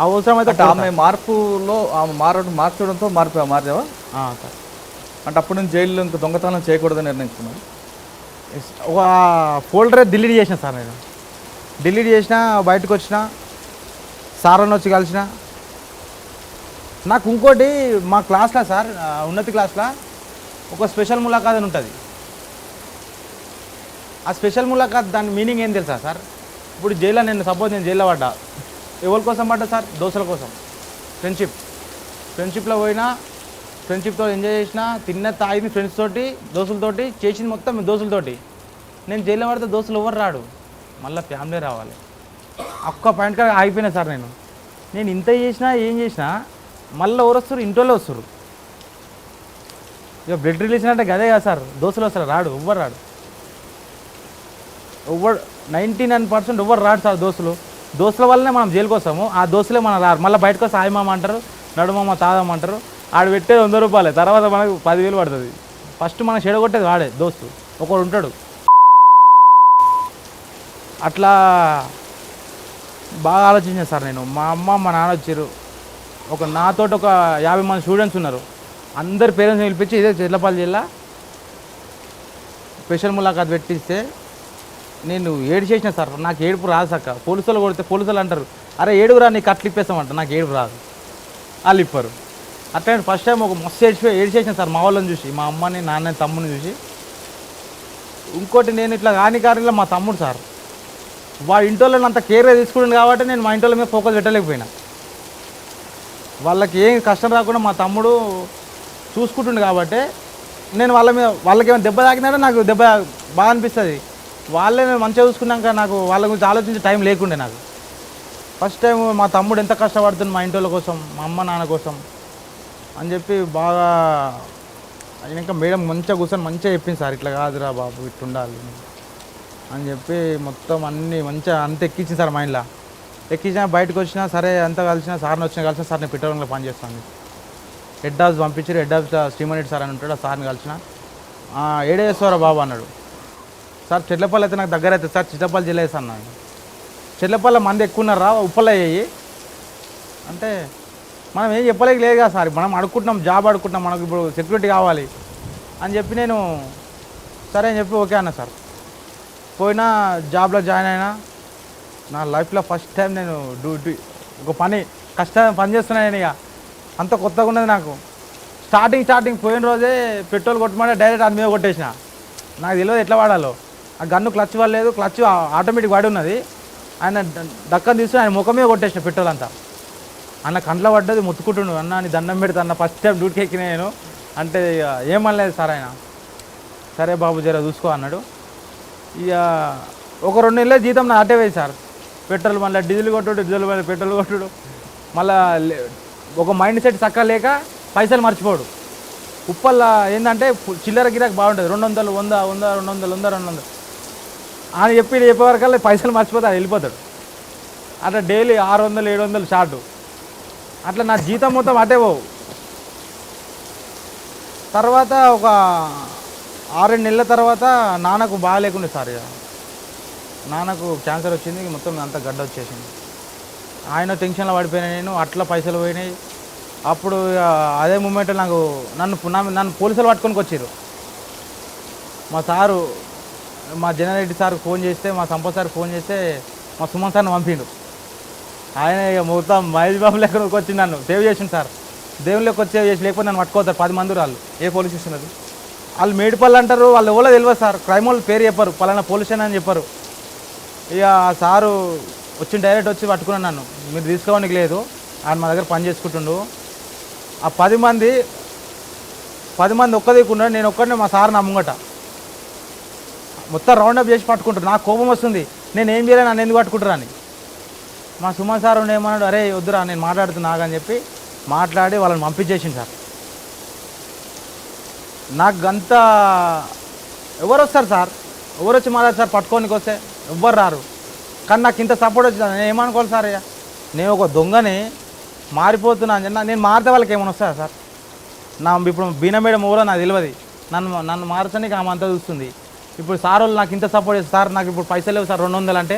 అవసరమైతే ఆమె మార్పులో మార్చడంతో మార్చావా సార్? అంటే అప్పుడు నుంచి జైల్లో ఇంకా దొంగతనం చేయకూడదని నిర్ణయించుకున్నాను. ఒక ఫోల్డరే డిలీట్ చేసిన సార్. నేను డిలీట్ చేసిన, బయటకు వచ్చిన, సార్ని వచ్చి కలిసిన. నాకు ఇంకోటి మా క్లాస్లో సార్, ఉన్నతి క్లాస్లో ఒక స్పెషల్ ములాఖాత్ అని ఉంటుంది. ఆ స్పెషల్ ములాఖాత్ దాని మీనింగ్ ఏం తెలుసా సార్? ఇప్పుడు జైల్లో నేను జైల్లో పడ్డా, ఎవరి కోసం పడ్డా సార్? దోస్తుల కోసం. ఫ్రెండ్షిప్లో పోయినా, ఫ్రెండ్షిప్తో ఎంజాయ్ చేసిన, తాగింది ఫ్రెండ్స్ తోటి, దోస్తులతోటి చేసింది మొత్తం దోస్తులతోటి. నేను జైల్లో పడితే దోస్తులు ఎవరు రాడు, మళ్ళీ ఫ్యామిలీ రావాలి. ఒక్క పాయింట్ కాడ ఆగిపోయినా సార్. నేను ఇంత చేసినా ఏం చేసినా మళ్ళీ ఎవరు వస్తారు? ఇంట్లో వస్తారు. ఇక బ్లడ్ రిలేషన్ అంటే గదే కదా సార్, దోస్తులు వస్తారు, రాడు ఎవ్వరు రాడు. 99% ఎవ్వరు రాడు సార్. దోస్తుల వల్లనే మనం జైలుకి వస్తాము, ఆ దోస్తులే మనం రారు. మళ్ళీ బయటకు వస్తే ఆయమామ అంటారు, నడుమమ్మ తాదమ్మంటారు. ఆడు పెట్టేది 100 రూపాయలే, తర్వాత మనకు 10,000 పడుతుంది. ఫస్ట్ మనం చెడగొట్టేది వాడే దోస్తు, ఒకడు ఉంటాడు. అట్లా బాగా ఆలోచించాను సార్ నేను. మా అమ్మ మా నాన్న వచ్చారు, నాతోటి ఒక 50 మంది స్టూడెంట్స్ ఉన్నారు. అందరి పేరెంట్స్ని పిలిపించి ఇదే చెట్లపల్లి జిల్లా స్పెషల్ ములాఖాత్ పెట్టిస్తే నేను ఏడ్చేసిన సార్. నాకు ఏడుపు రాదు సక్క. పోలీసులు కొడితే పోలీసులు అంటారు, అరే ఏడుగురా నీకు కట్లు ఇప్పేస్తామంట. నాకు ఏడుపు రాదు, వాళ్ళు ఇప్పారు. అట్లా ఫస్ట్ టైం ఒక మస్తు ఏడ్చేసిన సార్ మా వాళ్ళని చూసి, మా అమ్మని నాన్నని తమ్ముని చూసి. ఇంకోటి నేను ఇట్లా కాని కారణంలో మా తమ్ముడు సార్ వాడి ఇంటోళ్ళని అంత కేర్గా తీసుకుంటుంది కాబట్టి నేను మా ఇంటోళ్ళ మీద ఫోకస్ పెట్టలేకపోయినా. వాళ్ళకి ఏం కష్టం రాకుండా మా తమ్ముడు చూసుకుంటుండు కాబట్టి నేను వాళ్ళకి ఏమైనా దెబ్బ తాకినారో నాకు దెబ్బ బాగా అనిపిస్తుంది. వాళ్ళే మంచిగా చూసుకున్నాక నాకు వాళ్ళ గురించి ఆలోచించే టైం లేకుండే నాకు. ఫస్ట్ టైం మా తమ్ముడు ఎంత కష్టపడుతుంది మా ఇంటోళ్ళ కోసం, మా అమ్మ నాన్న కోసం అని చెప్పి బాగా అయినాక మేడం మంచిగా కూర్చొని మంచిగా చెప్పింది సార్ ఇట్లా కాదురా బాబు ఇట్లా ఉండాలి అని చెప్పి మొత్తం అన్నీ మంచిగా అంత ఎక్కించింది సార్ మైండ్లో. ఎక్కించినా బయటకు వచ్చినా సరే అంతా కలిసిన సార్ని కలిసిన సార్ నేను పెట్రోల్లో పనిచేస్తాను. హెడ్ ఆఫీస్ పంపించారు. హెడ్ ఆఫీస్ శ్రీమణి సార్ అని ఉంటాడు. ఆ సార్ని కలిసిన ఏడేశ్వరా బాబు అన్నాడు. సార్ చెట్లపల్లి అయితే నాకు దగ్గర అవుతుంది సార్, చిట్టపల్లి జిల్లా వేసి అన్నాను. చెట్లపల్లి మంది ఎక్కువ ఉన్నారా ఉప్పలు అయ్యాయి అంటే మనం ఏం చెప్పలేక లేదు కదా సార్, మనం అడుక్కుంటున్నాం, జాబ్ అడుక్కుంటున్నాం, మనకు ఇప్పుడు సెక్యూరిటీ కావాలి అని చెప్పి నేను సరే అని చెప్పి ఓకే అన్నా సార్. పోయినా జాబ్లో జాయిన్ అయినా. నా లైఫ్లో ఫస్ట్ టైం నేను ఒక పని చేస్తున్నాను నేను. ఇక అంత కొత్తగా ఉన్నది నాకు. స్టార్టింగ్ పోయిన రోజే పెట్రోల్ కొట్టమంటే డైరెక్ట్ అది మీద కొట్టేసిన. నాకు తెలియదు ఎట్లా వాడాలో. ఆ గన్ను క్లచ్ పడలేదు, క్లచ్ ఆటోమేటిక్ వాడి ఉన్నది. ఆయన దక్కని తీసుకుని ఆయన ముఖం మీద కొట్టేసిన పెట్రోల్ అంతా. అన్న కంట్లో పడ్డది, ముత్తుకుంటుండు. అన్న నీ దండం పెడతా అన్న, ఫస్ట్ టైం డ్యూటీకి ఎక్కిన నేను అంటే ఏమనలేదు సార్ ఆయన. సరే బాబు జర చూసుకో అన్నాడు. ఇక ఒక 2 నెలలే జీతం నా అటే పోయి సార్. పెట్రోల్ మళ్ళీ డీజిల్ కొట్టుడు, మళ్ళీ పెట్రోల్ కొట్టుడు, మళ్ళీ ఒక మైండ్ సెట్ చక్కగా లేక పైసలు మర్చిపోడు. ఉప్పల్లో ఏంటంటే చిల్లర గిరాకి బాగుంటుంది. 200, 100, 100, 200, 200 అని చెప్పేవరకల్లా పైసలు మర్చిపోతాడు, వెళ్ళిపోతాడు. అట్లా డైలీ 600, 700 షార్ట్. అట్లా నా జీతం మొత్తం అటే పోవు. తర్వాత ఒక 6 నెలల తర్వాత నాన్నకు బాగాలేకుండే సార్. ఇక నాన్నకు క్యాన్సర్ వచ్చింది, మొత్తం అంతా గడ్డ వచ్చేసింది. ఆయన టెన్షన్లో పడిపోయినా నేను, అట్లా పైసలు పోయినాయి. అప్పుడు అదే మూమెంట్ నన్ను పోలీసులు పట్టుకొని వచ్చారు. మా సారు, మా జనారెడ్డి సార్ ఫోన్ చేస్తే, మా సంపత్ సార్ ఫోన్ చేస్తే మా సుమన్ సార్ని పంపిండు. ఆయన ఇక మొత్తం మహేష్ బాబు లెక్క వచ్చి నన్ను సేవ్ చేసిండు సార్. దేవుళ్ళకి వచ్చి సేవ్ చేసి, లేకపోతే నన్ను పట్టుకోతారు 10 మంది వాళ్ళు. ఏ పోలీస్ స్టేషన్ అది? వాళ్ళు మేడిపల్లి అంటారు, వాళ్ళు ఎవరో తెలియదు సార్. క్రైమ్ వాళ్ళు పేరు చెప్పారు, పలానా పోలీస్ స్టేషన్ అని చెప్పారు. ఇక ఆ సారు డైరెక్ట్ వచ్చి పట్టుకున్నాను నన్ను. మీరు తీసుకోవడానికి లేదు, ఆయన మా దగ్గర పని చేసుకుంటుండు. ఆ 10 మంది ఒక్క దిక్కున్నాడు, నేను ఒక్కడిని, మా సార్ నా ముంగట మొత్తం రౌండప్ చేసి పట్టుకుంటారు. నాకు కోపం వస్తుంది, నేను ఏం చేయలే, నన్ను ఎందుకు పట్టుకుంటారా అని. మా సుమన్ సార్ ఏమన్నాడు, అరే వద్దురా నేను మాట్లాడుతున్నా అని చెప్పి మాట్లాడి వాళ్ళని పంపించేసింది సార్. నాకు అంత ఎవరు వస్తారు సార్, ఎవరు వచ్చి మాట్లాడారు సార్, పట్టుకోనికి వస్తే ఎవ్వరు రారు. కానీ నాకు ఇంత సపోర్ట్ వచ్చింది. నేను ఏమనుకోవాలి సార్, నేను ఒక దొంగని మారిపోతున్నాను. నేను మారితే వాళ్ళకి ఏమైనా వస్తాయా సార్? ఇప్పుడు బీనా మేడం ఎవరో నాకు తెలియదు, నన్ను మార్చడానికి ఆమె అంతా చూస్తుంది. ఇప్పుడు సార్ వాళ్ళు నాకు ఇంత సపోర్ట్ చేస్తారు సార్. నాకు ఇప్పుడు పైసలు లేవు సార్, 200 అంటే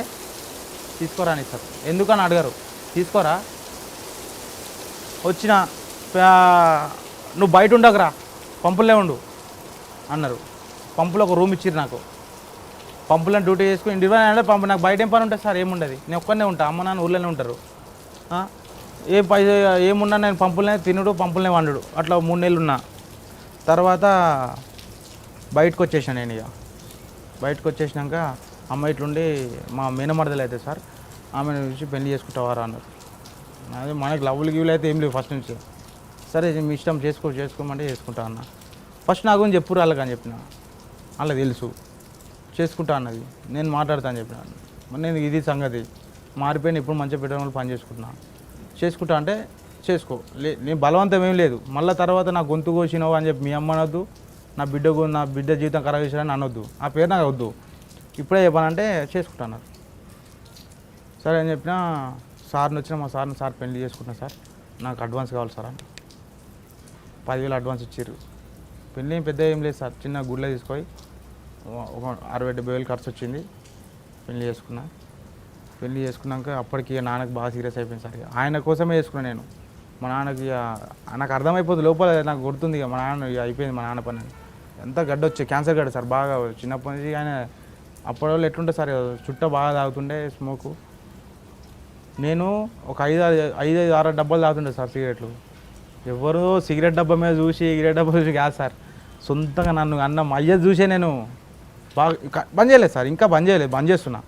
తీసుకోరా అని సార్. ఎందుకని అడగరు, తీసుకోరా. వచ్చిన నువ్వు బయట ఉండకురా, పంపులే ఉండు అన్నారు. పంపులో ఒక రూమ్ ఇచ్చిర్రు నాకు. పంపులో డ్యూటీ చేసుకుని 20 అంటే పంపు. నాకు బయట ఏం పని ఉంటుంది సార్, ఏముండదు. నేను ఒక్కనే ఉంటాను, అమ్మ నాన్న ఊళ్ళోనే ఉంటారు. ఏమున్నా నేను పంపులనే తినుడు, పంపులనే వండుడు. అట్లా 3 నెలలు ఉన్నా. తర్వాత బయటకు వచ్చేసాను నేను. ఇక బయటకు వచ్చేసినాక అమ్మ ఇట్లుండి మా మేనమరదలు అయితే సార్, ఆమెను చూసి పెళ్లి చేసుకుంటావారా అన్నారు. అదే మనకి లవ్లు గివ్లు అయితే ఏం లేవు ఫస్ట్ నుంచి. సరే మీ ఇష్టం చేసుకోమంటే చేసుకుంటా అన్న. ఫస్ట్ నా గురించి చెప్పురు వాళ్ళకి అని చెప్పిన. వాళ్ళకి తెలుసు చేసుకుంటా అన్నది. నేను మాట్లాడతాను చెప్పినాను. నేను ఇది సంగతి మారిపోయిన, ఇప్పుడు మంచిగా పెట్టడం పని చేసుకుంటా అంటే చేసుకో. నేను బలవంతం ఏం లేదు. మళ్ళీ తర్వాత నా గొంతు కోసినావు అని చెప్పి మీ అమ్మ అనొద్దు, నా బిడ్డ జీవితం ఖరాబ్ చేసాడని అనొద్దు. ఆ పేరు నాకు వద్దు. ఇప్పుడే చెప్పానంటే చేసుకుంటాను. సరే అని చెప్పిన. సార్ని వచ్చిన, మా సార్ పెళ్లి చేసుకుంటున్నా సార్, నాకు అడ్వాన్స్ కావాలి సార్ అంటే 10,000 అడ్వాన్స్ ఇచ్చారు. పెళ్ళి పెద్ద ఏం లేదు సార్, చిన్న గుడిలో తీసుకొని ఒక 60,000-70,000 ఖర్చు వచ్చింది. పెళ్లి చేసుకున్నాక అప్పటికి నాన్నకు బాగా సీరియస్ అయిపోయింది సార్. ఆయన కోసమే చేసుకున్నాను నేను. మా నాన్నకి నాకు అర్థమైపోతుంది లోపల, నాకు గుర్తుంది ఇక మా నాన్న ఇక అయిపోయింది మా నాన్న పని. ఎంత గడ్డ వచ్చే క్యాన్సర్ గడ్డ సార్ బాగా చిన్నప్పటి నుంచి. ఆయన అప్పటి వాళ్ళు ఎట్లుంటే సార్, చుట్ట బాగా తాగుతుండే స్మోకు. నేను ఒక 5-6 డబ్బాలు తాగుతుండే సార్ సిగరెట్లు. ఎవరో సిగరెట్ డబ్బా మీద చూసి కాదు సార్, సొంతంగా నన్ను అయ్య చూసే నేను బాగా బంద్ చేయలేదు సార్, ఇంకా బంద్ చేయలేదు, బంద్ చేస్తున్నా.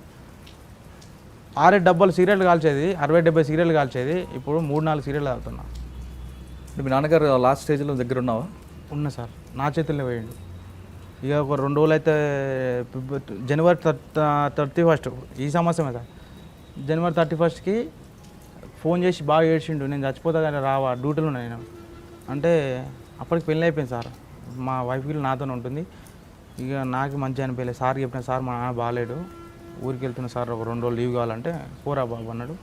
6-7 డబ్బాలు సిగరెట్లు కాల్చేది, 60-70 సిగరెట్లు కాల్చేది, ఇప్పుడు 3-4 సిగరెట్లు తాగుతున్నా. మీ నాన్నగారు లాస్ట్ స్టేజ్లో దగ్గర ఉన్నావా? ఉన్నా సార్, నా చేతుల్లో పోయిండు. ఇక ఒక 2 రోజులు అయితే జనవరి 31 ఈ సంవత్సరమే సార్, జనవరి 31కి ఫోన్ చేసి బాగా ఏడ్చిండు, నేను చచ్చిపోతా కానీ రావా, డ్యూటీలో ఉన్నా నేను అంటే. అప్పటికి పెళ్ళి అయిపోయింది సార్, మా వైఫ్ గిల్ నాతోనే ఉంటుంది. ఇక నాకు మంచి అనిపించలేదు. సార్ చెప్పిన, సార్ మా నాన్న బాగాలేడు, ఊరికి వెళ్తున్నా సార్, ఒక 2 రోజులు లీవ్ కావాలంటే పోరా బాబు అన్నాడు.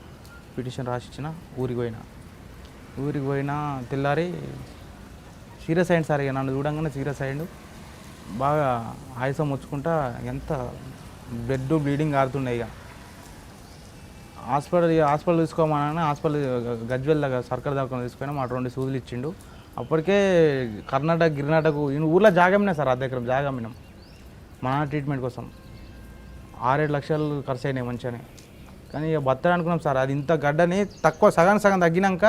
పిటిషన్ రాసిచ్చిన, ఊరికి పోయినా తెల్లారి సీరియస్ అయ్యింది సార్. ఇక నన్ను చూడంగానే సీరియస్ అయ్యిండు, బాగా ఆయాసం వచ్చుకుంటా, ఎంత బ్లడ్ బ్లీడింగ్ ఆరుతున్నాయి. ఇక హాస్పిటల్ తీసుకోమని హాస్పిటల్ గజ్వెల్ దగ్గర సర్కార్ దగ్గర తీసుకొని మా 2 సూదులు ఇచ్చిండు. అప్పటికే గిర్నాటక ఊర్లో జాగమ్మినా సార్, అర్ధ ఎకరం జాగమ్మినాం మా నాన్న ట్రీట్మెంట్ కోసం. 6-7 లక్షలు ఖర్చు అయినాయి మంచిగానే. కానీ ఇక బత్తడు అనుకున్నాం సార్, అది ఇంత గడ్డని తక్కువ సగం తగ్గినాక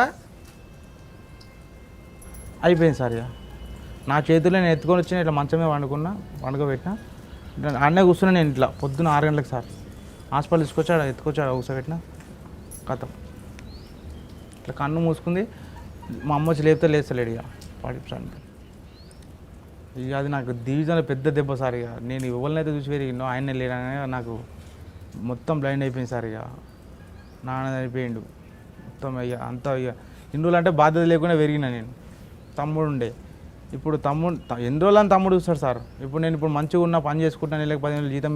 అయిపోయింది సార్. ఇక నా చేతుల్లో నేను ఎత్తుకొని వచ్చిన, ఇట్లా మంచమే వండుకోబెట్టిన, అన్నే కూర్చున్నా నేను ఇట్లా. పొద్దున్న 6 గంటలకు సార్ హాస్పిటల్ ఎత్తుకొచ్చాడు కూర్చోబెట్టిన, కథం ఇట్లా కన్ను మూసుకుంది. మా అమ్మ వచ్చి లేస్తలేడు, ఇక పాడిపోయాను. ఇక అది నాకు జీవితంలో పెద్ద దెబ్బ సార్. ఇక నేను ఎవరినైతే చూసి పెరిగినో ఆయనే లేడనే నాకు మొత్తం బ్లైండ్ అయిపోయింది సార్. ఇక నాన్న అయిపోయిండు మొత్తం. ఇక అంతా ఇక ఇన్ని రోజులు అంటే బాధ్యత లేకుండా పెరిగినా నేను. తమ్ముడు ఉండే, ఇప్పుడు ఎన్ని రోజులు అని తమ్ముడు చూస్తాడు సార్. ఇప్పుడు నేను మంచిగా ఉన్న పని చేసుకుంటాను, నెలకు 10,000 జీతం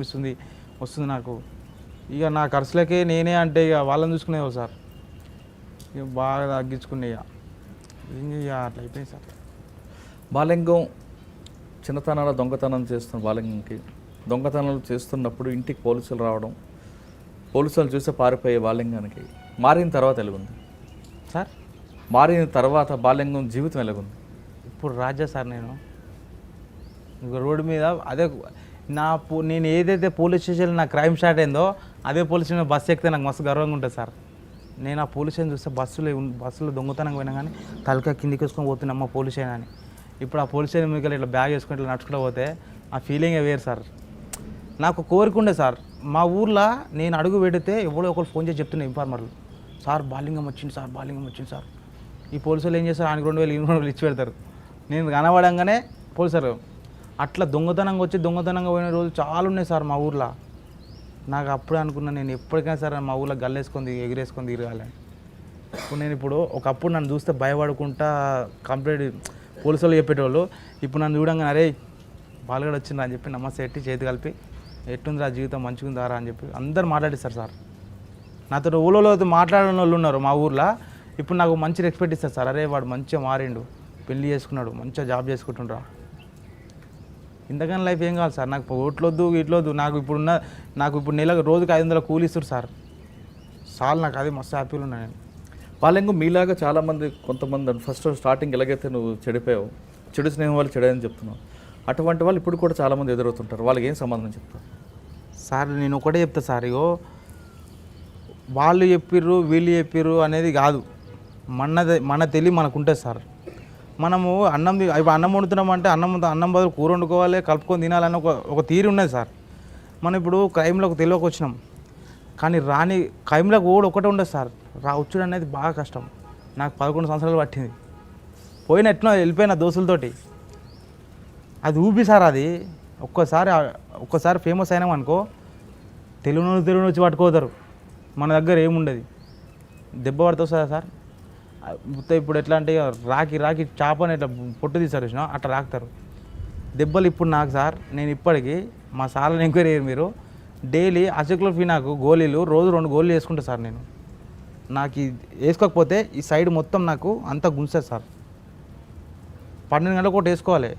వస్తుంది నాకు. ఇక నా ఖర్చులకే నేనే అంటే ఇక వాళ్ళని చూసుకునేవో సార్. ఇక బాగా తగ్గించుకునే, ఇక అట్లా అయిపోయింది సార్. బాలింగం చిన్నతనాల దొంగతనం చేస్తున్న బాలింగంకి, దొంగతనాలు చేస్తున్నప్పుడు ఇంటికి పోలీసులు రావడం, పోలీసులు చూస్తే పారిపోయే బాలింగానికి మారిన తర్వాత ఎలాగుంది సార్? మారిన తర్వాత బాలింగం జీవితం ఎలాగుంది? ఇప్పుడు రాజా సార్, నేను ఇంకో రోడ్డు మీద అదే నేను ఏదైతే పోలీస్ స్టేషన్లో నా క్రైమ్ స్టార్ట్ అయిందో అదే పోలీస్ స్టేషన్ బస్సు ఎక్కితే నాకు మస్తు గర్వంగా ఉంటుంది సార్. నేను ఆ పోలీస్ స్టేషన్ చూస్తే బస్సులో దొంగతనంగా పోయినా కానీ తలకాయ కిందికి వేసుకొని పోతున్నామ్మా పోలీస్ స్టేషన్ అని. ఇప్పుడు ఆ పోలీస్ స్టేషన్ మీకు ఇట్లా బ్యాగ్ వేసుకొని ఇట్లా నడుచుకుంటూ పోతే ఆ ఫీలింగే వేరు సార్. నాకు కోరిక ఉండే సార్, మా ఊర్లో నేను అడుగు పెడితే ఎవడో ఒకరు ఫోన్ చేసి చెప్తున్నా ఇన్ఫార్మర్లు, సార్ బాలింగం వచ్చింది సార్. ఈ పోలీసులు ఏం చేస్తారు, ఆయనకు 2,000 ఇచ్చి పెడతారు. నేను కనబడంగానే పోలీసారు అట్లా దొంగతనంగా పోయిన రోజు చాలా ఉన్నాయి సార్ మా ఊర్లో. నాకు అప్పుడే అనుకున్నా, నేను ఎప్పటికైనా సరే మా ఊర్లో ఎగిరేసుకొని తిరగాలని. ఇప్పుడు ఒకప్పుడు నన్ను చూస్తే భయపడుకుంటా కంప్లీట్ పోలీసులు చెప్పేటోళ్ళు, ఇప్పుడు నన్ను చూడంగా అరే బాలుగడ వచ్చిందా అని చెప్పి నమస్తే ఎట్టి చేతి కలిపి, ఎట్టుందిరా జీవితం మంచిగుందారా అని చెప్పి అందరు మాట్లాడిస్తారు సార్. నాతో ఊళ్ళో మాట్లాడిన వాళ్ళు ఉన్నారు మా ఊర్లో. ఇప్పుడు నాకు మంచి రెస్పెక్ట్ ఇస్తారు సార్. అరే వాడు మంచిగా మారిండు, పెళ్లి చేసుకున్నాడు, మంచిగా జాబ్ చేసుకుంటుండ్రా. ఇంతకన్నా లైఫ్ ఏం కావాలి సార్? నాకు ఓట్లొద్దు ఇట్లొద్దు. నాకు ఇప్పుడు నెలకు రోజుకి 500 కూలి ఇస్తారు సార్. సార్ నాకు అది మస్తు హ్యాపీగా ఉన్నా నేను. బాలింగం మీలాగా చాలామంది కొంతమంది ఫస్ట్ స్టార్టింగ్ ఎలాగైతే నువ్వు చెడిపోయావు, చెడు స్నేహం వాళ్ళు చెడని చెప్తున్నావు, అటువంటి వాళ్ళు ఇప్పుడు కూడా చాలామంది ఎదురవుతుంటారు. వాళ్ళకి ఏం సమాధానం చెప్తారు సార్? నేను ఒకటే చెప్తా సార్, ఇగో వాళ్ళు చెప్పిర్రు వీళ్ళు చెప్పిర్రు అనేది కాదు, మన తెలివి మనకు ఉంటుంది సార్. మనము అన్నం వండుతున్నామంటే అన్నం బదులు కూర వండుకోవాలి, కలుపుకొని తినాలని ఒక తీరు ఉన్నది సార్. మనం ఇప్పుడు క్రైమ్లోకి తెలియక వచ్చినాం, కానీ రాని క్రైమ్లోకి ఒకటే ఉండదు సార్. వచ్చుడు అనేది బాగా కష్టం. నాకు 11 సంవత్సరాలు పట్టింది. ఎట్లా వెళ్ళిపోయిన దోస్తులతోటి, అది ఊపి సార్. అది ఒక్కసారి ఫేమస్ అయినామనుకో, తెలుగు వచ్చి పట్టుకోతారు. మన దగ్గర ఏముండదు, దెబ్బ పడుతుంది సార్. ఇప్పుడు ఎట్లా అంటే రాకి చేపని ఇట్లా పొట్టు తీస్తారు చూసినా, అట్లా రాకుతారు దెబ్బలు. ఇప్పుడు నాకు సార్, నేను ఇప్పటికీ మా సార్లను ఎంక్వైరీ అయ్యారు మీరు, డైలీ అసిక్లోఫినాకు గోళీలు రోజు 2 గోళీలు వేసుకుంటా సార్. నాకు వేసుకోకపోతే ఈ సైడ్ మొత్తం నాకు అంతా గుంజుతుంది సార్. 12 గంటలకు ఒకటి వేసుకోవాలి.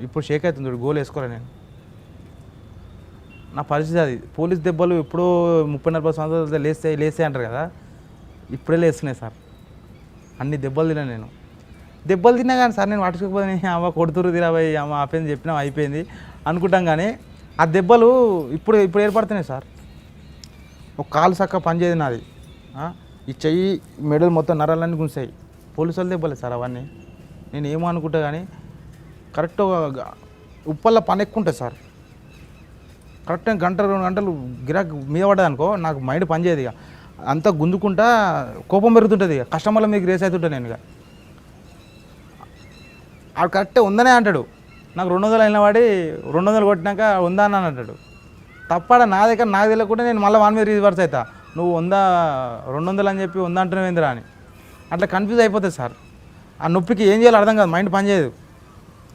ఇప్పుడు షేక్ అవుతుంది, గోల్ వేసుకోవాలి నేను. నా పరిస్థితి అది. పోలీస్ దెబ్బలు ఎప్పుడో 30-40 సంవత్సరాలు లేస్తే అంటారు కదా, ఇప్పుడే లేస్తున్నాయి సార్. అన్ని దెబ్బలు తిన్నా నేను. దెబ్బలు తిన్నా కానీ సార్ నేను పట్టుకోకపోతే అమ్మ కొడుతురు తిరాబాయి అమ్మ ఆపేది చెప్పినా అయిపోయింది అనుకుంటాం. కానీ ఆ దెబ్బలు ఇప్పుడు ఏర్పడుతున్నాయి సార్. ఒక కాలు చక్క పనిచేయదు నాది, ఈ చెయ్యి మెడలు మొత్తం నరాలన్నీ గుంసాయి. పోలీసుల దెబ్బలే సార్ అవన్నీ. నేను ఏమో అనుకుంటా కానీ కరెక్ట్ ఉప్పల్లో పని ఎక్కువ ఉంటుంది సార్. కరెక్ట్గా గంట 2 గంటలు గిరాక్ మీద పడ్డది అనుకో, నాకు మైండ్ పనిచేయదు. ఇక అంతా గుంజుకుంటా కోపం పెరుగుతుంటుంది. ఇక కస్టమర్ల మీకు రేస్ అవుతుంటాను నేను. ఇక ఆడు కరెక్టే ఉందనే అంటాడు, నాకు 200 అయిన వాడి 200 కొట్టినాక ఉందా అని అంటాడు. తప్పాడ నా దగ్గర నాకు తెలియకుండా నేను మళ్ళీ వాని మీద రివర్స్ అవుతా, నువ్వు 200 అని చెప్పి అంటున్నావు ఏందిరా అని. అట్లా కన్ఫ్యూజ్ అయిపోతుంది సార్. ఆ నొప్పికి ఏం చేయాలో అర్థం కాదు, మైండ్ పనిచేయదు.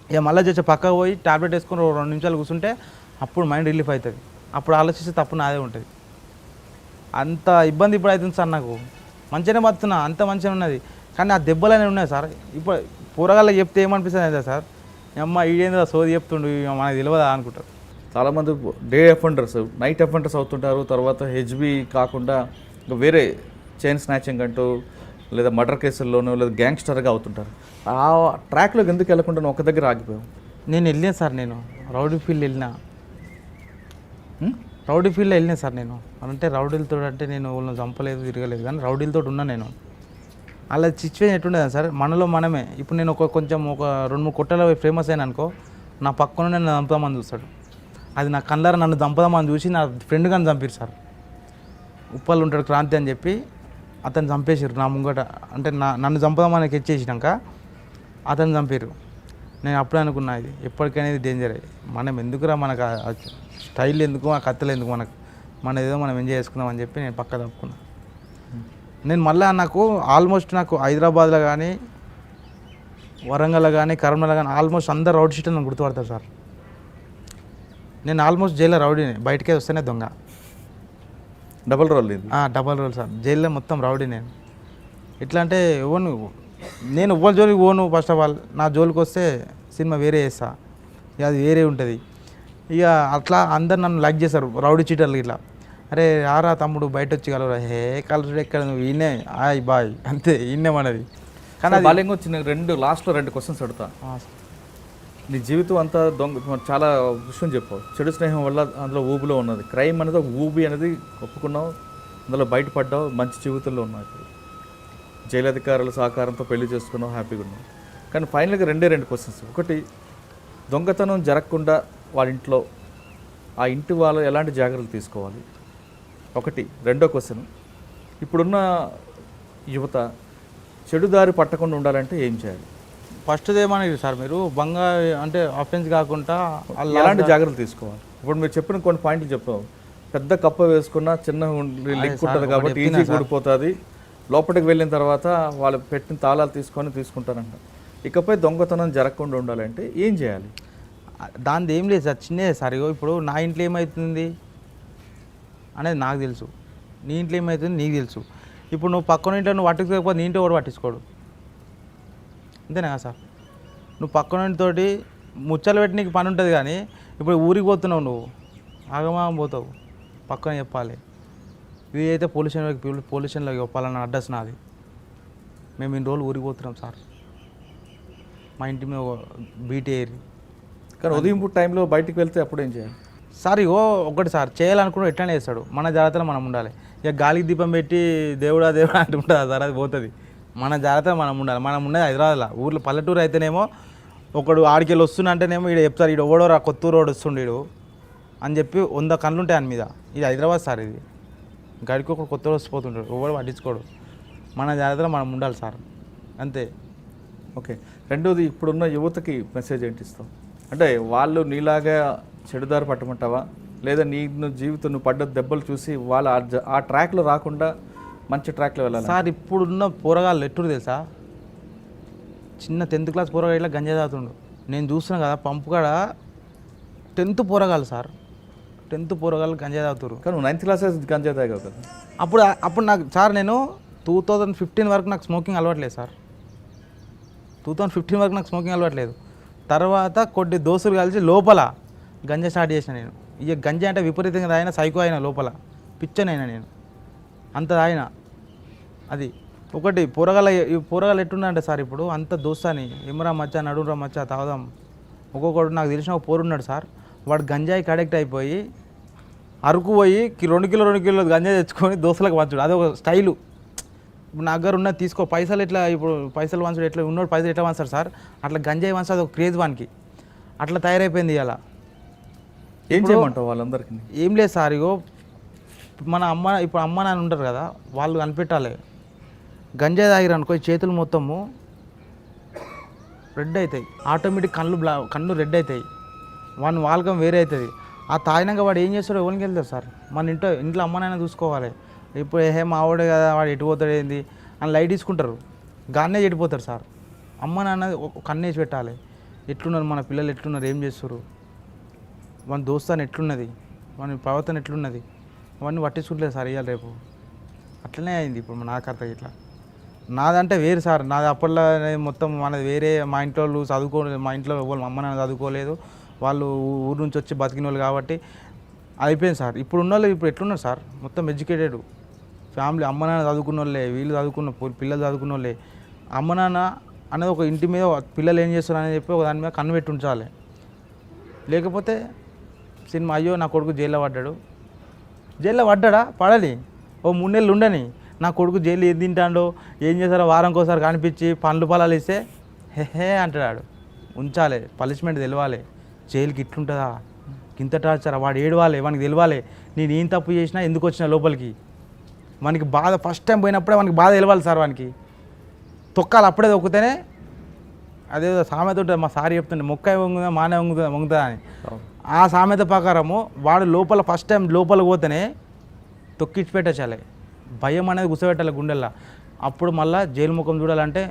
ఇక మళ్ళీ చేసే పక్కకు పోయి టాబ్లెట్ వేసుకొని 2 నిమిషాలు కూర్చుంటే అప్పుడు మైండ్ రిలీఫ్ అవుతుంది. అప్పుడు ఆలోచిస్తే తప్పు నాదే ఉంటుంది. అంత ఇబ్బంది ఇప్పుడు అవుతుంది సార్. నాకు మంచిగానే బతున్నా, అంత మంచిగా ఉన్నది, కానీ ఆ దెబ్బలు అనేవి ఉన్నాయి సార్. ఇప్పుడు పూరగాళ్ళకి చెప్తే ఏమనిపిస్తుంది అయితే సార్, అమ్మ ఈడేందా సోది చెప్తుండు, మనకు తెలియదా అనుకుంటారు. చాలామంది డే అఫెండర్స్ నైట్ అఫెండర్స్ అవుతుంటారు. తర్వాత హెచ్బి కాకుండా ఇంకా వేరే చైన్ స్నాచింగ్ అంటూ లేదా మర్డర్ కేసుల్లోనూ లేదా గ్యాంగ్స్టర్గా అవుతుంటారు. ఆ ట్రాక్లోకి ఎందుకు వెళ్ళకుండా నువ్వు ఒక దగ్గర ఆగిపోయావు? నేను వెళ్ళినా సార్, నేను రౌడీ ఫీల్డ్ వెళ్ళినా, రౌడీ ఫీల్డ్లో వెళ్ళినా సార్. నేను అంటే రౌడీలతో అంటే నేను వాళ్ళని చంపలేదు, తిరగలేదు, కానీ రౌడీలతో ఉన్నా నేను. అలా సిచ్యువేషన్ ఎట్టుండేది సార్, మనలో మనమే. ఇప్పుడు నేను కొంచెం 2-3 కొట్టలో ఫేమస్ అయినా అనుకో, నా పక్కన నన్ను చంపుదామని చూస్తాడు. అది నా కళ్ళారా నన్ను చంపుదామని చూసి నా ఫ్రెండ్ కానీ చంపారు సార్. ఉప్పల్ ఉంటాడు క్రాంతి అని చెప్పి, అతను చంపేసారు నా ముంగట. అంటే నన్ను చంపుదామని కెచ్చేసినాక అతను చంపారు. నేను అప్పుడే అనుకున్నా, ఇది ఎప్పటికైనా ఇది డేంజరే, మనం ఎందుకురా, మనకు ఆ స్టైల్ ఎందుకు, ఆ కత్తెలు ఎందుకు, మన ఏదో మనం ఎంజాయ్ చేసుకుందాం అని చెప్పి నేను పక్క తప్పుకున్నా. నేను మళ్ళీ నాకు ఆల్మోస్ట్ నాకు హైదరాబాద్లో కానీ వరంగల్లో కానీ కరీంనగర్లో కానీ ఆల్మోస్ట్ అందరు రౌడీ షీట్లు నన్ను గుర్తుపడతారు సార్. నేను ఆల్మోస్ట్ జైల్లో రౌడీని, బయటకే వస్తేనే దొంగ. డబల్ రోల్ ఇది? Double role sir. జైల్లో మొత్తం రౌడీ నేను. ఎట్లా అంటే నేను ఎవ్వరి జోలికి పోను. ఫస్ట్ ఆఫ్ ఆల్ నా జోలికి వస్తే సినిమా వేరే చేస్తా, ఇక అది వేరే ఉంటుంది. ఇక అట్లా అందరు నన్ను లైక్ చేస్తారు రౌడీ చీటర్లు. ఇట్లా అరే ఆరా తమ్ముడు బయట వచ్చి కలవరా, హే కలర్ ఎక్కడ నువ్వు, ఈయనే ఆయ్ బాయ్ అంతే, ఈయనే మనది. కానీ బాల్యంగా వచ్చిన లాస్ట్లో 2 క్వశ్చన్స్ అడుగుతా. నీ జీవితం అంతా చాలా విషయం చెప్పావు. చెడు స్నేహం వల్ల అందులో ఊబిలో ఉన్నది, క్రైమ్ అనేది ఒక ఊబి అనేది ఒప్పుకున్నావు, అందులో బయటపడ్డావు, మంచి జీవితంలో ఉన్నావు. ఇప్పుడు జైలు అధికారుల సహకారంతో పెళ్లి చేసుకున్నావు, హ్యాపీగా ఉన్నావు. కానీ ఫైనల్గా 2 క్వశ్చన్స్. ఒకటి, దొంగతనం జరగకుండా వాళ్ళ ఇంట్లో ఆ ఇంటి వాళ్ళు ఎలాంటి జాగ్రత్తలు తీసుకోవాలి ఒకటి. రెండో క్వశ్చన్, ఇప్పుడున్న యువత చెడుదారి పట్టకుండా ఉండాలంటే ఏం చేయాలి? ఫస్ట్ది ఏమనేది సార్, మీరు అంటే ఆఫెన్స్ కాకుండా ఎలాంటి జాగ్రత్తలు తీసుకోవాలి? ఇప్పుడు మీరు చెప్పిన కొన్ని పాయింట్లు చెప్పావు. పెద్ద కప్ప వేసుకున్న చిన్న లింక్ ఉంటుంది కాబట్టి ఈజీ కూడిపోతుంది, లోపలికి వెళ్ళిన తర్వాత వాళ్ళు పెట్టిన తాళాలు తీసుకుంటారంట. ఇకపై దొంగతనం జరగకుండా ఉండాలంటే ఏం చేయాలి? దానిది ఏం లేదు సార్, చిన్నదే సార్. ఇప్పుడు నా ఇంట్లో ఏమవుతుంది అనేది నాకు తెలుసు, నీ ఇంట్లో ఏమవుతుంది నీకు తెలుసు. ఇప్పుడు నువ్వు పక్కన ఇంట్లో నువ్వు పట్టించుకోకపోతే నీ ఇంట్లో ఎవరు పట్టించుకోడు, అంతేనా సార్? నువ్వు పక్కన ఇంటితోటి ముచ్చలు పెట్టి నీకు పని ఉంటుంది, కానీ ఇప్పుడు ఊరికి పోతున్నావు, నువ్వు ఆగమాగం పోతావు, పక్కన చెప్పాలి. ఇది అయితే పొల్యూషన్లోకి చెప్పాలన్న అడ్రస్ నాది. మేము ఇన్ని రోజులు ఊరికి పోతున్నాం సార్, మా ఇంటి మీద బీటీ ఏరి. కానీ ఉదయం టైంలో బయటికి వెళ్తే అప్పుడు ఏం చేయాలి సార్? ఒకటి సార్, చేయాలనుకుంటే ఎట్లనే చేస్తాడు, మన జాగ్రత్తలో మనం ఉండాలి. ఇక గాలికి దీపం పెట్టి దేవుడా దేవుడా అంటే ఉంటుంది సార్, అది పోతుంది. మన జాగ్రత్తలో మనం ఉండాలి. మనం ఉండేది హైదరాబాద్లో, ఊర్లో పల్లెటూరు అయితేనేమో ఒకడు ఆడికెళ్ళి వస్తున్నా అంటేనేమో ఈడ చెప్తారు, ఈడు ఎవడో రా కొత్తూరు రోడ్ వస్తుండీడు అని చెప్పి 100 కళ్ళు ఉంటాయి అని మీద. ఇది హైదరాబాద్ సార్, ఇది గడికి ఒకడు కొత్త వస్తుపోతుంటాడు, ఎవడు పట్టించుకోడు. మన జాగ్రత్తలో మనం ఉండాలి సార్, అంతే. ఓకే. రెండోది, ఇప్పుడున్న యువతకి మెసేజ్ ఏంటి ఇస్తావు? అంటే వాళ్ళు నీలాగా చెడుదారి పట్టమంటావా, లేదా నీ జీవితం నువ్వు పడ్డ దెబ్బలు చూసి వాళ్ళు ఆ ట్రాక్లో రాకుండా మంచి ట్రాక్లో వెళ్ళాలి సార్? ఇప్పుడున్న పోరగాళ్ళు ఎట్టురు తెలుసా, చిన్న 10th క్లాస్ పోరగాళ్ళు ఇట్లా గంజా తాగుతుండు. నేను చూస్తున్నా కదా పంపు కాడ 10th పోరగాళ్ళు సార్, 10th పోరగాళ్ళు గంజా తాగుతారు. కానీ 9th క్లాస్ గంజా తాగావు కదా. అప్పుడు నాకు సార్, నేను 2015 వరకు నాకు స్మోకింగ్ అలవాట్లేదు సార్. 2015 వరకు నాకు స్మోకింగ్ అలవాట్లేదు. తర్వాత కొద్ది దోస్తులు కలిసి లోపల గంజా స్టార్ట్ చేసిన నేను. ఇక గంజా అంటే విపరీతంగా తాగిన, సైకో అయినా, లోపల పిచ్చనైనా నేను, అంత తాగిన. అది ఒకటి. పోరగాళ్ళు ఎట్టున్నాయంటే సార్, ఇప్పుడు అంత దోస్తాని ఏమరా మచ్చా, నడురా మచ్చా తాగుదాం. ఒక్కొక్కడు నాకు తెలిసిన ఒక పోరున్నాడు సార్, వాడు గంజాయికి అడిక్ట్ అయిపోయి అరకు పోయి 2 కిలో గంజా తెచ్చుకొని దోస్తులకు పంచుడు, అదొక స్టైలు. ఇప్పుడు నా దగ్గర ఉన్నది తీసుకో, పైసలు ఎట్లా, ఇప్పుడు పైసలు వంచుడు ఎట్లా, ఉన్నోడు పైసలు ఎట్లా వంచారు సార్, అట్లా గంజాయి వంచాడు, ఒక క్రేజ్ వానికి అట్లా తయారైపోయింది. ఇలా ఏం చేయమంటావు వాళ్ళందరికీ? ఏం లేదు సార్, ఇగో మన ఇప్పుడు అమ్మ నాన్న ఉంటారు కదా, వాళ్ళు కనిపెట్టాలి. గంజాయి తాగిరు అనుకో ఈ చేతులు మొత్తము రెడ్ అవుతాయి, ఆటోమేటిక్ కళ్ళు రెడ్ అవుతాయి, వాని వాల్కం వేరే అవుతుంది. ఆ తాగినాక వాడు ఏం చేస్తాడో ఎవరికి వెళ్తారు సార్? మన ఇంట్లో అమ్మ నాన్న చూసుకోవాలి. ఇప్పుడు మా ఆవిడే కదా వాడు ఎటు పోతాడు ఏంది అని లైట్ తీసుకుంటారు, గానే చెడిపోతారు సార్. అమ్మ నాన్న కన్నేసి పెట్టాలి, ఎట్లున్నారు మన పిల్లలు, ఎట్లున్నారు, ఏం చేస్తారు, మన దోస్తాన్ని ఎట్లున్నది, మన ప్రవర్తన ఎట్లున్నది, అవన్నీ పట్టించుకుంటలేదు సార్ ఇవాళ రేపు. అట్లనే అయింది ఇప్పుడు నా కథ. ఇట్లా నాదంటే వేరు సార్, నాది అప్పట్లో మొత్తం మనది వేరే. మా ఇంట్లో వాళ్ళు చదువుకోలేదు, మా ఇంట్లో ఎవరు మా అమ్మ నాన్న చదువుకోలేదు, వాళ్ళు ఊరు నుంచి వచ్చి బతికిన వాళ్ళు కాబట్టి అయిపోయింది సార్. ఇప్పుడు ఉన్న వాళ్ళు ఇప్పుడు ఎట్లున్నారు సార్, మొత్తం ఎడ్యుకేటెడ్ ఫ్యామిలీ, అమ్మ నాన్న చదువుకున్న వాళ్ళే, వీళ్ళు చదువుకున్న పిల్లలు చదువుకున్న వాళ్ళే. అమ్మ నాన్న అనేది ఒక ఇంటి మీద పిల్లలు ఏం చేస్తారు అని చెప్పి ఒక దాని మీద కన్ను పెట్టి ఉంచాలి. లేకపోతే సినిమా అయ్యో నా కొడుకు జైల్లో పడ్డాడు, జైల్లో పడ్డా పడాలి, ఓ 3 నెలలు ఉండని, నా కొడుకు జైలు ఏం తింటాడో ఏం చేస్తారో వారంకోసారి కనిపించి పండ్లు పొలాలు ఇస్తే హే అంటాడు. ఉంచాలి, పనిష్మెంట్ తెలవాలి, జైలుకి ఇట్లుంటుందా, ఇంత టార్చరా, వాడు ఏడవాలి, వానికి తెలవాలి నేను ఏం తప్పు చేసినా ఎందుకు వచ్చినా లోపలికి. మనకి బాధ ఫస్ట్ టైం పోయినప్పుడే మనకి బాధ తెలవాలి సార్, వానికి తొక్కాలి, అప్పుడే తొక్కితేనే. అదే సామెత ఉంటుంది, మా సార్ చెప్తుండే, మొక్క వంగుదా మానే వంగుదా అని. ఆ సామెత ప్రకారము వాడు లోపల ఫస్ట్ టైం లోపలికి పోతేనే తొక్కిచ్చి పెట్టాలి, భయం అనేది గుసపెట్టాలి గుండెల్లో. అప్పుడు మళ్ళీ జైలు ముఖం చూడాలంటే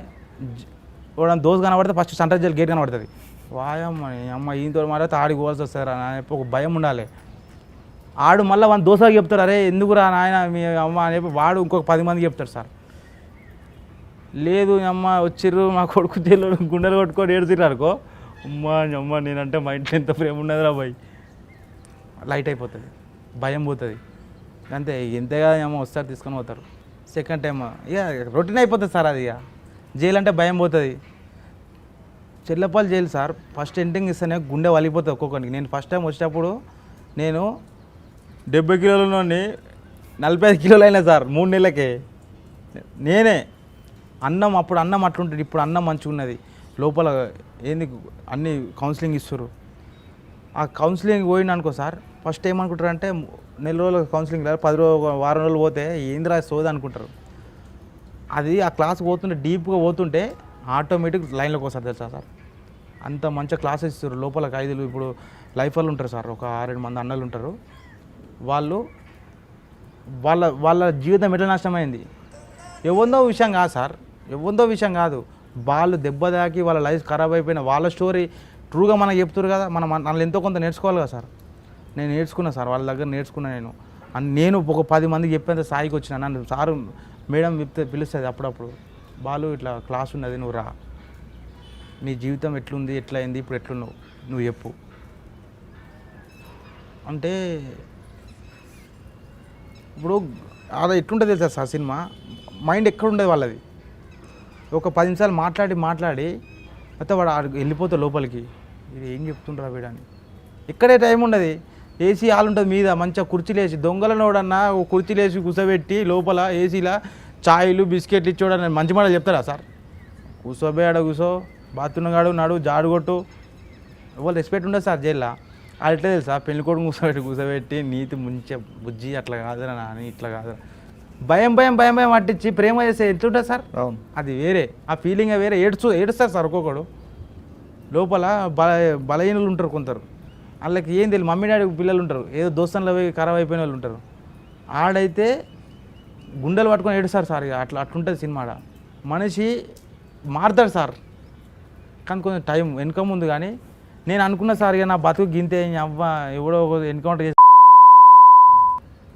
వాడు దోసు కనబడితే ఫస్ట్ సెంట్రల్ జైలు గేట్ కనబడుతుంది. వాయమ్మ అమ్మ ఈయనతో మారితే ఆడికి పోవాల్సి వస్తారా అని చెప్పి ఒక భయం ఉండాలి. ఆడు మళ్ళీ వాడిని దోసాకి చెప్తారు, అరే ఎందుకురా నాయన మీ అమ్మ అని చెప్పి వాడు ఇంకొక 10 మందికి చెప్తాడు సార్. లేదు అమ్మ వచ్చిర్రు మా కొడుకు జైలు గుండెలు కొట్టుకొని ఏడుతుర్రు అనుకో, అమ్మ నేనంటే మా ఇంట్లో ఎంత ప్రేమ ఉన్నదిరా బాయ్, లైట్ అయిపోతుంది, భయం పోతుంది అంతే. ఎంతగా అమ్మ వస్తారు తీసుకొని పోతారు. సెకండ్ టైం ఇక రొటీన్ అయిపోతుంది సార్ అది. ఇక జైలు అంటే భయం పోతుంది. Chellapalli jail sir first entering ఇస్తేనే గుండె వలిగిపోతుంది ఒక్కొక్కరికి. నేను ఫస్ట్ టైం వచ్చేటప్పుడు నేను 70 కిలోలలోని 45 కిలోలు అయినా సార్ 3 నెలలకే. నేనే అన్నం అప్పుడు అన్నం అట్లుంటుంది, ఇప్పుడు అన్నం మంచిగా ఉన్నది. లోపల ఏంది అన్ని కౌన్సిలింగ్ ఇస్తారు. ఆ కౌన్సిలింగ్ పోయిన అనుకో సార్, ఫస్ట్ ఏమనుకుంటారు అంటే 4 రోజులు కౌన్సిలింగ్ లేదు, 10 రోజులు వారం రోజులు పోతే ఏందిరా సోది అనుకుంటారు. అది ఆ క్లాస్ పోతుంటే డీప్గా పోతుంటే ఆటోమేటిక్ లైన్లోకి వస్తారు తెలుసా సార్. అంత మంచిగా క్లాసెస్ ఇస్తారు. లోపల ఖైదీలు ఇప్పుడు లైఫ్ వాళ్ళు ఉంటారు సార్, ఒక 6-7 మంది అన్నలు ఉంటారు. వాళ్ళు వాళ్ళ జీవితం ఎట్లా నష్టమైంది ఎవరిదో విషయం కాదు సార్, ఎవరిదో విషయం కాదు. వాళ్ళు దెబ్బ తాకి వాళ్ళ లైఫ్ ఖరాబ్ అయిపోయిన వాళ్ళ స్టోరీ ట్రూగా మనకు చెప్తారు కదా, మనల్ని ఎంతో కొంత నేర్చుకోవాలి కదా సార్. నేను నేర్చుకున్నా సార్, వాళ్ళ దగ్గర నేర్చుకున్నా. నేను ఒక 10 మందికి చెప్పేంత స్థాయికి వచ్చిన. నన్ను సారు మేడం చెప్తే పిలుస్తుంది అప్పుడప్పుడు, బాలు ఇట్లా క్లాస్ ఉన్నది నువ్వు రా, నీ జీవితం ఎట్లుంది ఎట్లా అయింది ఇప్పుడు ఎట్లున్నావు నువ్వు చెప్పు అంటే. ఇప్పుడు అలా ఎట్లుంటుంది తెలుసా సార్ సినిమా, మైండ్ ఎక్కడ ఉండేది వాళ్ళది. ఒక 10 నిమిషాలు మాట్లాడి అయితే వాడు వెళ్ళిపోతాడు లోపలికి, ఇది ఏం చెప్తుండ్రా వీడని. ఇక్కడే టైం ఉండదు, ఏసీ హాల్ ఉంటుంది మీద, మంచిగా కుర్చీలు వేసి దొంగలనోడన్నా కుర్చీలు వేసి కూర్చోబెట్టి లోపల ఏసీలో ఛాయలు బిస్కెట్లు ఇచ్చోడని మంచి మాటలు చెప్తారా సార్? కూర్చోబోయి ఆడ కూర్చో, బాత్రూమ్ గాడు నాడు జాడు కొట్టు, ఎవరు రెస్పెక్ట్ ఉండదు సార్ జైల్లో. అది ఎట్లా తెలుసా, పెళ్ళికొడుకు కూర్చోబెట్టి నీతి ముంచే బుజ్జి అట్లా కాదురా నాని ఇట్లా కాదురా, భయం పట్టించి ప్రేమ చేస్తే ఎట్లుంటుంది సార్. అది వేరే, ఆ ఫీలింగ్ వేరే. ఏడుస్తారు సార్ ఒక్కొక్కడు. లోపల బలహీనులు ఉంటారు కొందరు, వాళ్ళకి ఏం తెలియదు. మమ్మీ డాడీ పిల్లలు ఉంటారు, ఏదో దోస్తుల్లో పోయి ఖరాబ్ అయిపోయిన వాళ్ళు ఉంటారు. ఆడైతే గుండెలు పట్టుకొని ఏడుస్తారు సార్. ఇక అట్లుంటుంది సినిమా. మనిషి మారుతాడు సార్, కానీ కొంచెం టైం వెనుక ముందు. కానీ నేను అనుకున్న సార్ ఇక నా బతుకు గింతే అవ్వ ఎవడో ఒక ఎన్కౌంటర్ చేసి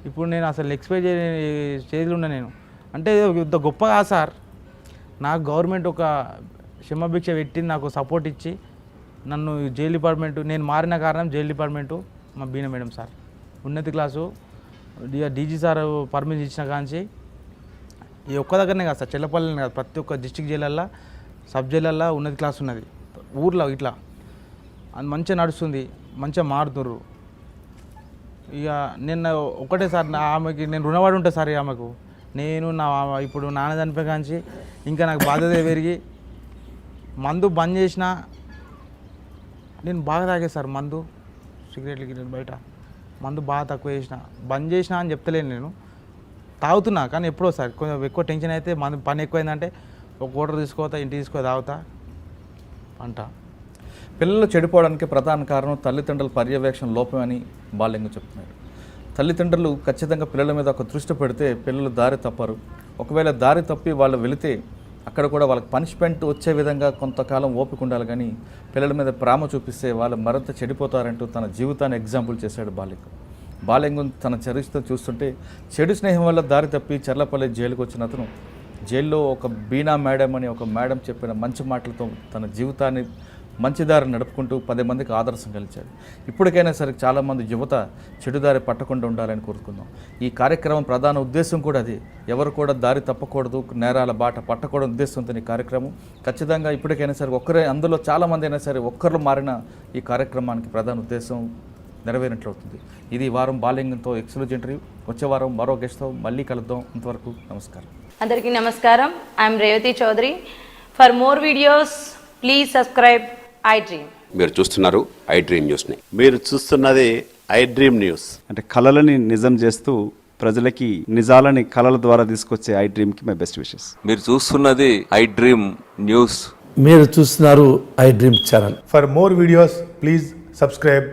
ఇప్పుడు నేను అసలు ఎక్స్పెక్ట్ చేయని స్టేజ్లో ఉన్నా నేను. అంటే ఇంత గొప్ప కాదు సార్, నాకు గవర్నమెంట్ ఒక క్షమాభిక్ష పెట్టి నాకు సపోర్ట్ ఇచ్చి నన్ను జైలు డిపార్ట్మెంటు, నేను మారిన కారణం జైలు డిపార్ట్మెంటు మా బీనా మేడం సార్. ఉన్నతి క్లాసు డీజీ సార్ పర్మిషన్ ఇచ్చిన కాంచి ఈ ఒక్క దగ్గరనే కాదు సార్, చెల్లపల్లినే కాదు, ప్రతి ఒక్క డిస్ట్రిక్ట్ జైలల్లో సబ్ జైలల్లో ఉన్నతి క్లాస్ ఉన్నది ఊర్లో. ఇట్లా అది మంచిగా నడుస్తుంది, మంచిగా మారుతుర్రు. ఇక నిన్న ఒకటే సార్, ఆమెకి నేను రుణపడి ఉంటాను సార్. ఆమెకు నేను ఇప్పుడు నాన్న చనిపోయి కాంచి ఇంకా నాకు బాధ్యత పెరిగి మందు బంద్ చేసిన. నేను బాగా తాగే సార్ మందు, సిగరెట్లు బయట మందు బాగా తక్కువ చేసిన, బంద్ చేసిన అని చెప్తలేను నేను, తాగుతున్నా కానీ ఎప్పుడో సార్ కొంచెం ఎక్కువ టెన్షన్ అయితే మందు పని ఎక్కువైందంటే ఒక కోటర్ తీసుకోతా, ఇంటికి తీసుకో తాగుతా అంట. పిల్లలు చెడిపోవడానికి ప్రధాన కారణం తల్లిదండ్రుల పర్యవేక్షణ లోపమని బాలింగం చెప్తున్నారు. తల్లిదండ్రులు ఖచ్చితంగా పిల్లల మీద ఒక దృష్టి పెడితే పిల్లలు దారి తప్పరు. ఒకవేళ దారి తప్పి వాళ్ళు వెళితే అక్కడ కూడా వాళ్ళకి పనిష్మెంట్ వచ్చే విధంగా కొంతకాలం ఓపిక ఉండాలి, కానీ పిల్లల మీద ప్రేమ చూపిస్తే వాళ్ళు మరింత చెడిపోతారంటూ తన జీవితాన్ని ఎగ్జాంపుల్ చేశాడు బాలింగం. బాలింగం తన చరిత్ర చూస్తుంటే చెడు స్నేహం వల్ల దారి తప్పి చర్లపల్లి జైలుకు వచ్చిన అతను జైల్లో ఒక బీనా మేడం అని ఒక మేడం చెప్పిన మంచి మాటలతో తన జీవితాన్ని మంచిదారి నడుపుకుంటూ 10 మందికి ఆదర్శం కలిచాడు. ఇప్పటికైనా సరే చాలామంది యువత చెడుదారి పట్టకుండా ఉండాలని కోరుకుందాం. ఈ కార్యక్రమం ప్రధాన ఉద్దేశం కూడా అది. ఎవరు కూడా దారి తప్పకూడదు, నేరాల బాట పట్టకూడదు ఉద్దేశంతో ఈ కార్యక్రమం. ఖచ్చితంగా ఇప్పటికైనా సరే ఒక్కరే, అందులో చాలామంది అయినా సరే ఒక్కరు మారిన ఈ కార్యక్రమానికి ప్రధాన ఉద్దేశం నెరవేరినట్లు అవుతుంది. ఇది ఈ వారం బాలింగంతో ఎక్స్క్లూజివ్ ఇంటర్వ్యూ. వచ్చే వారం మరో గెస్ట్తో మళ్ళీ కలుద్దాం. ఇంతవరకు నమస్కారం. అందరికీ నమస్కారం. I'm Revathi Chowdary. For more videos please subscribe I Dream. మీరు చూస్తున్నారు ఐ డ్రీమ్ న్యూస్ని. మీరు చూస్తున్నది ఐ డ్రీమ్ న్యూస్. అంటే కళలని నిజం చేస్తూ ప్రజలకి నిజాలని కళల ద్వారా తీసుకొచ్చే ఐ డ్రీమ్కి మై బెస్ట్ విషెస్. మీరు చూస్తున్నది ఐ డ్రీమ్ న్యూస్. మీరు చూస్తున్నారు I dream channel. For more videos please subscribe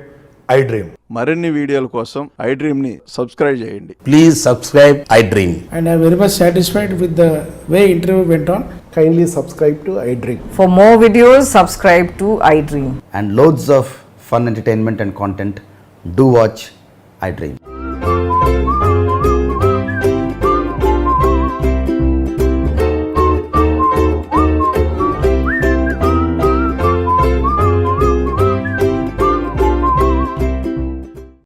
I dream. మరిన్ని వీడియోల కోసం ఐ డ్రీమ్ని సబ్స్క్రైబ్ చేయండి. Please subscribe I dream. And I'm very much satisfied with the way interview went on. Kindly subscribe to I Dream. For more videos, subscribe to iDream. And loads of fun entertainment and content. Do watch I Dream.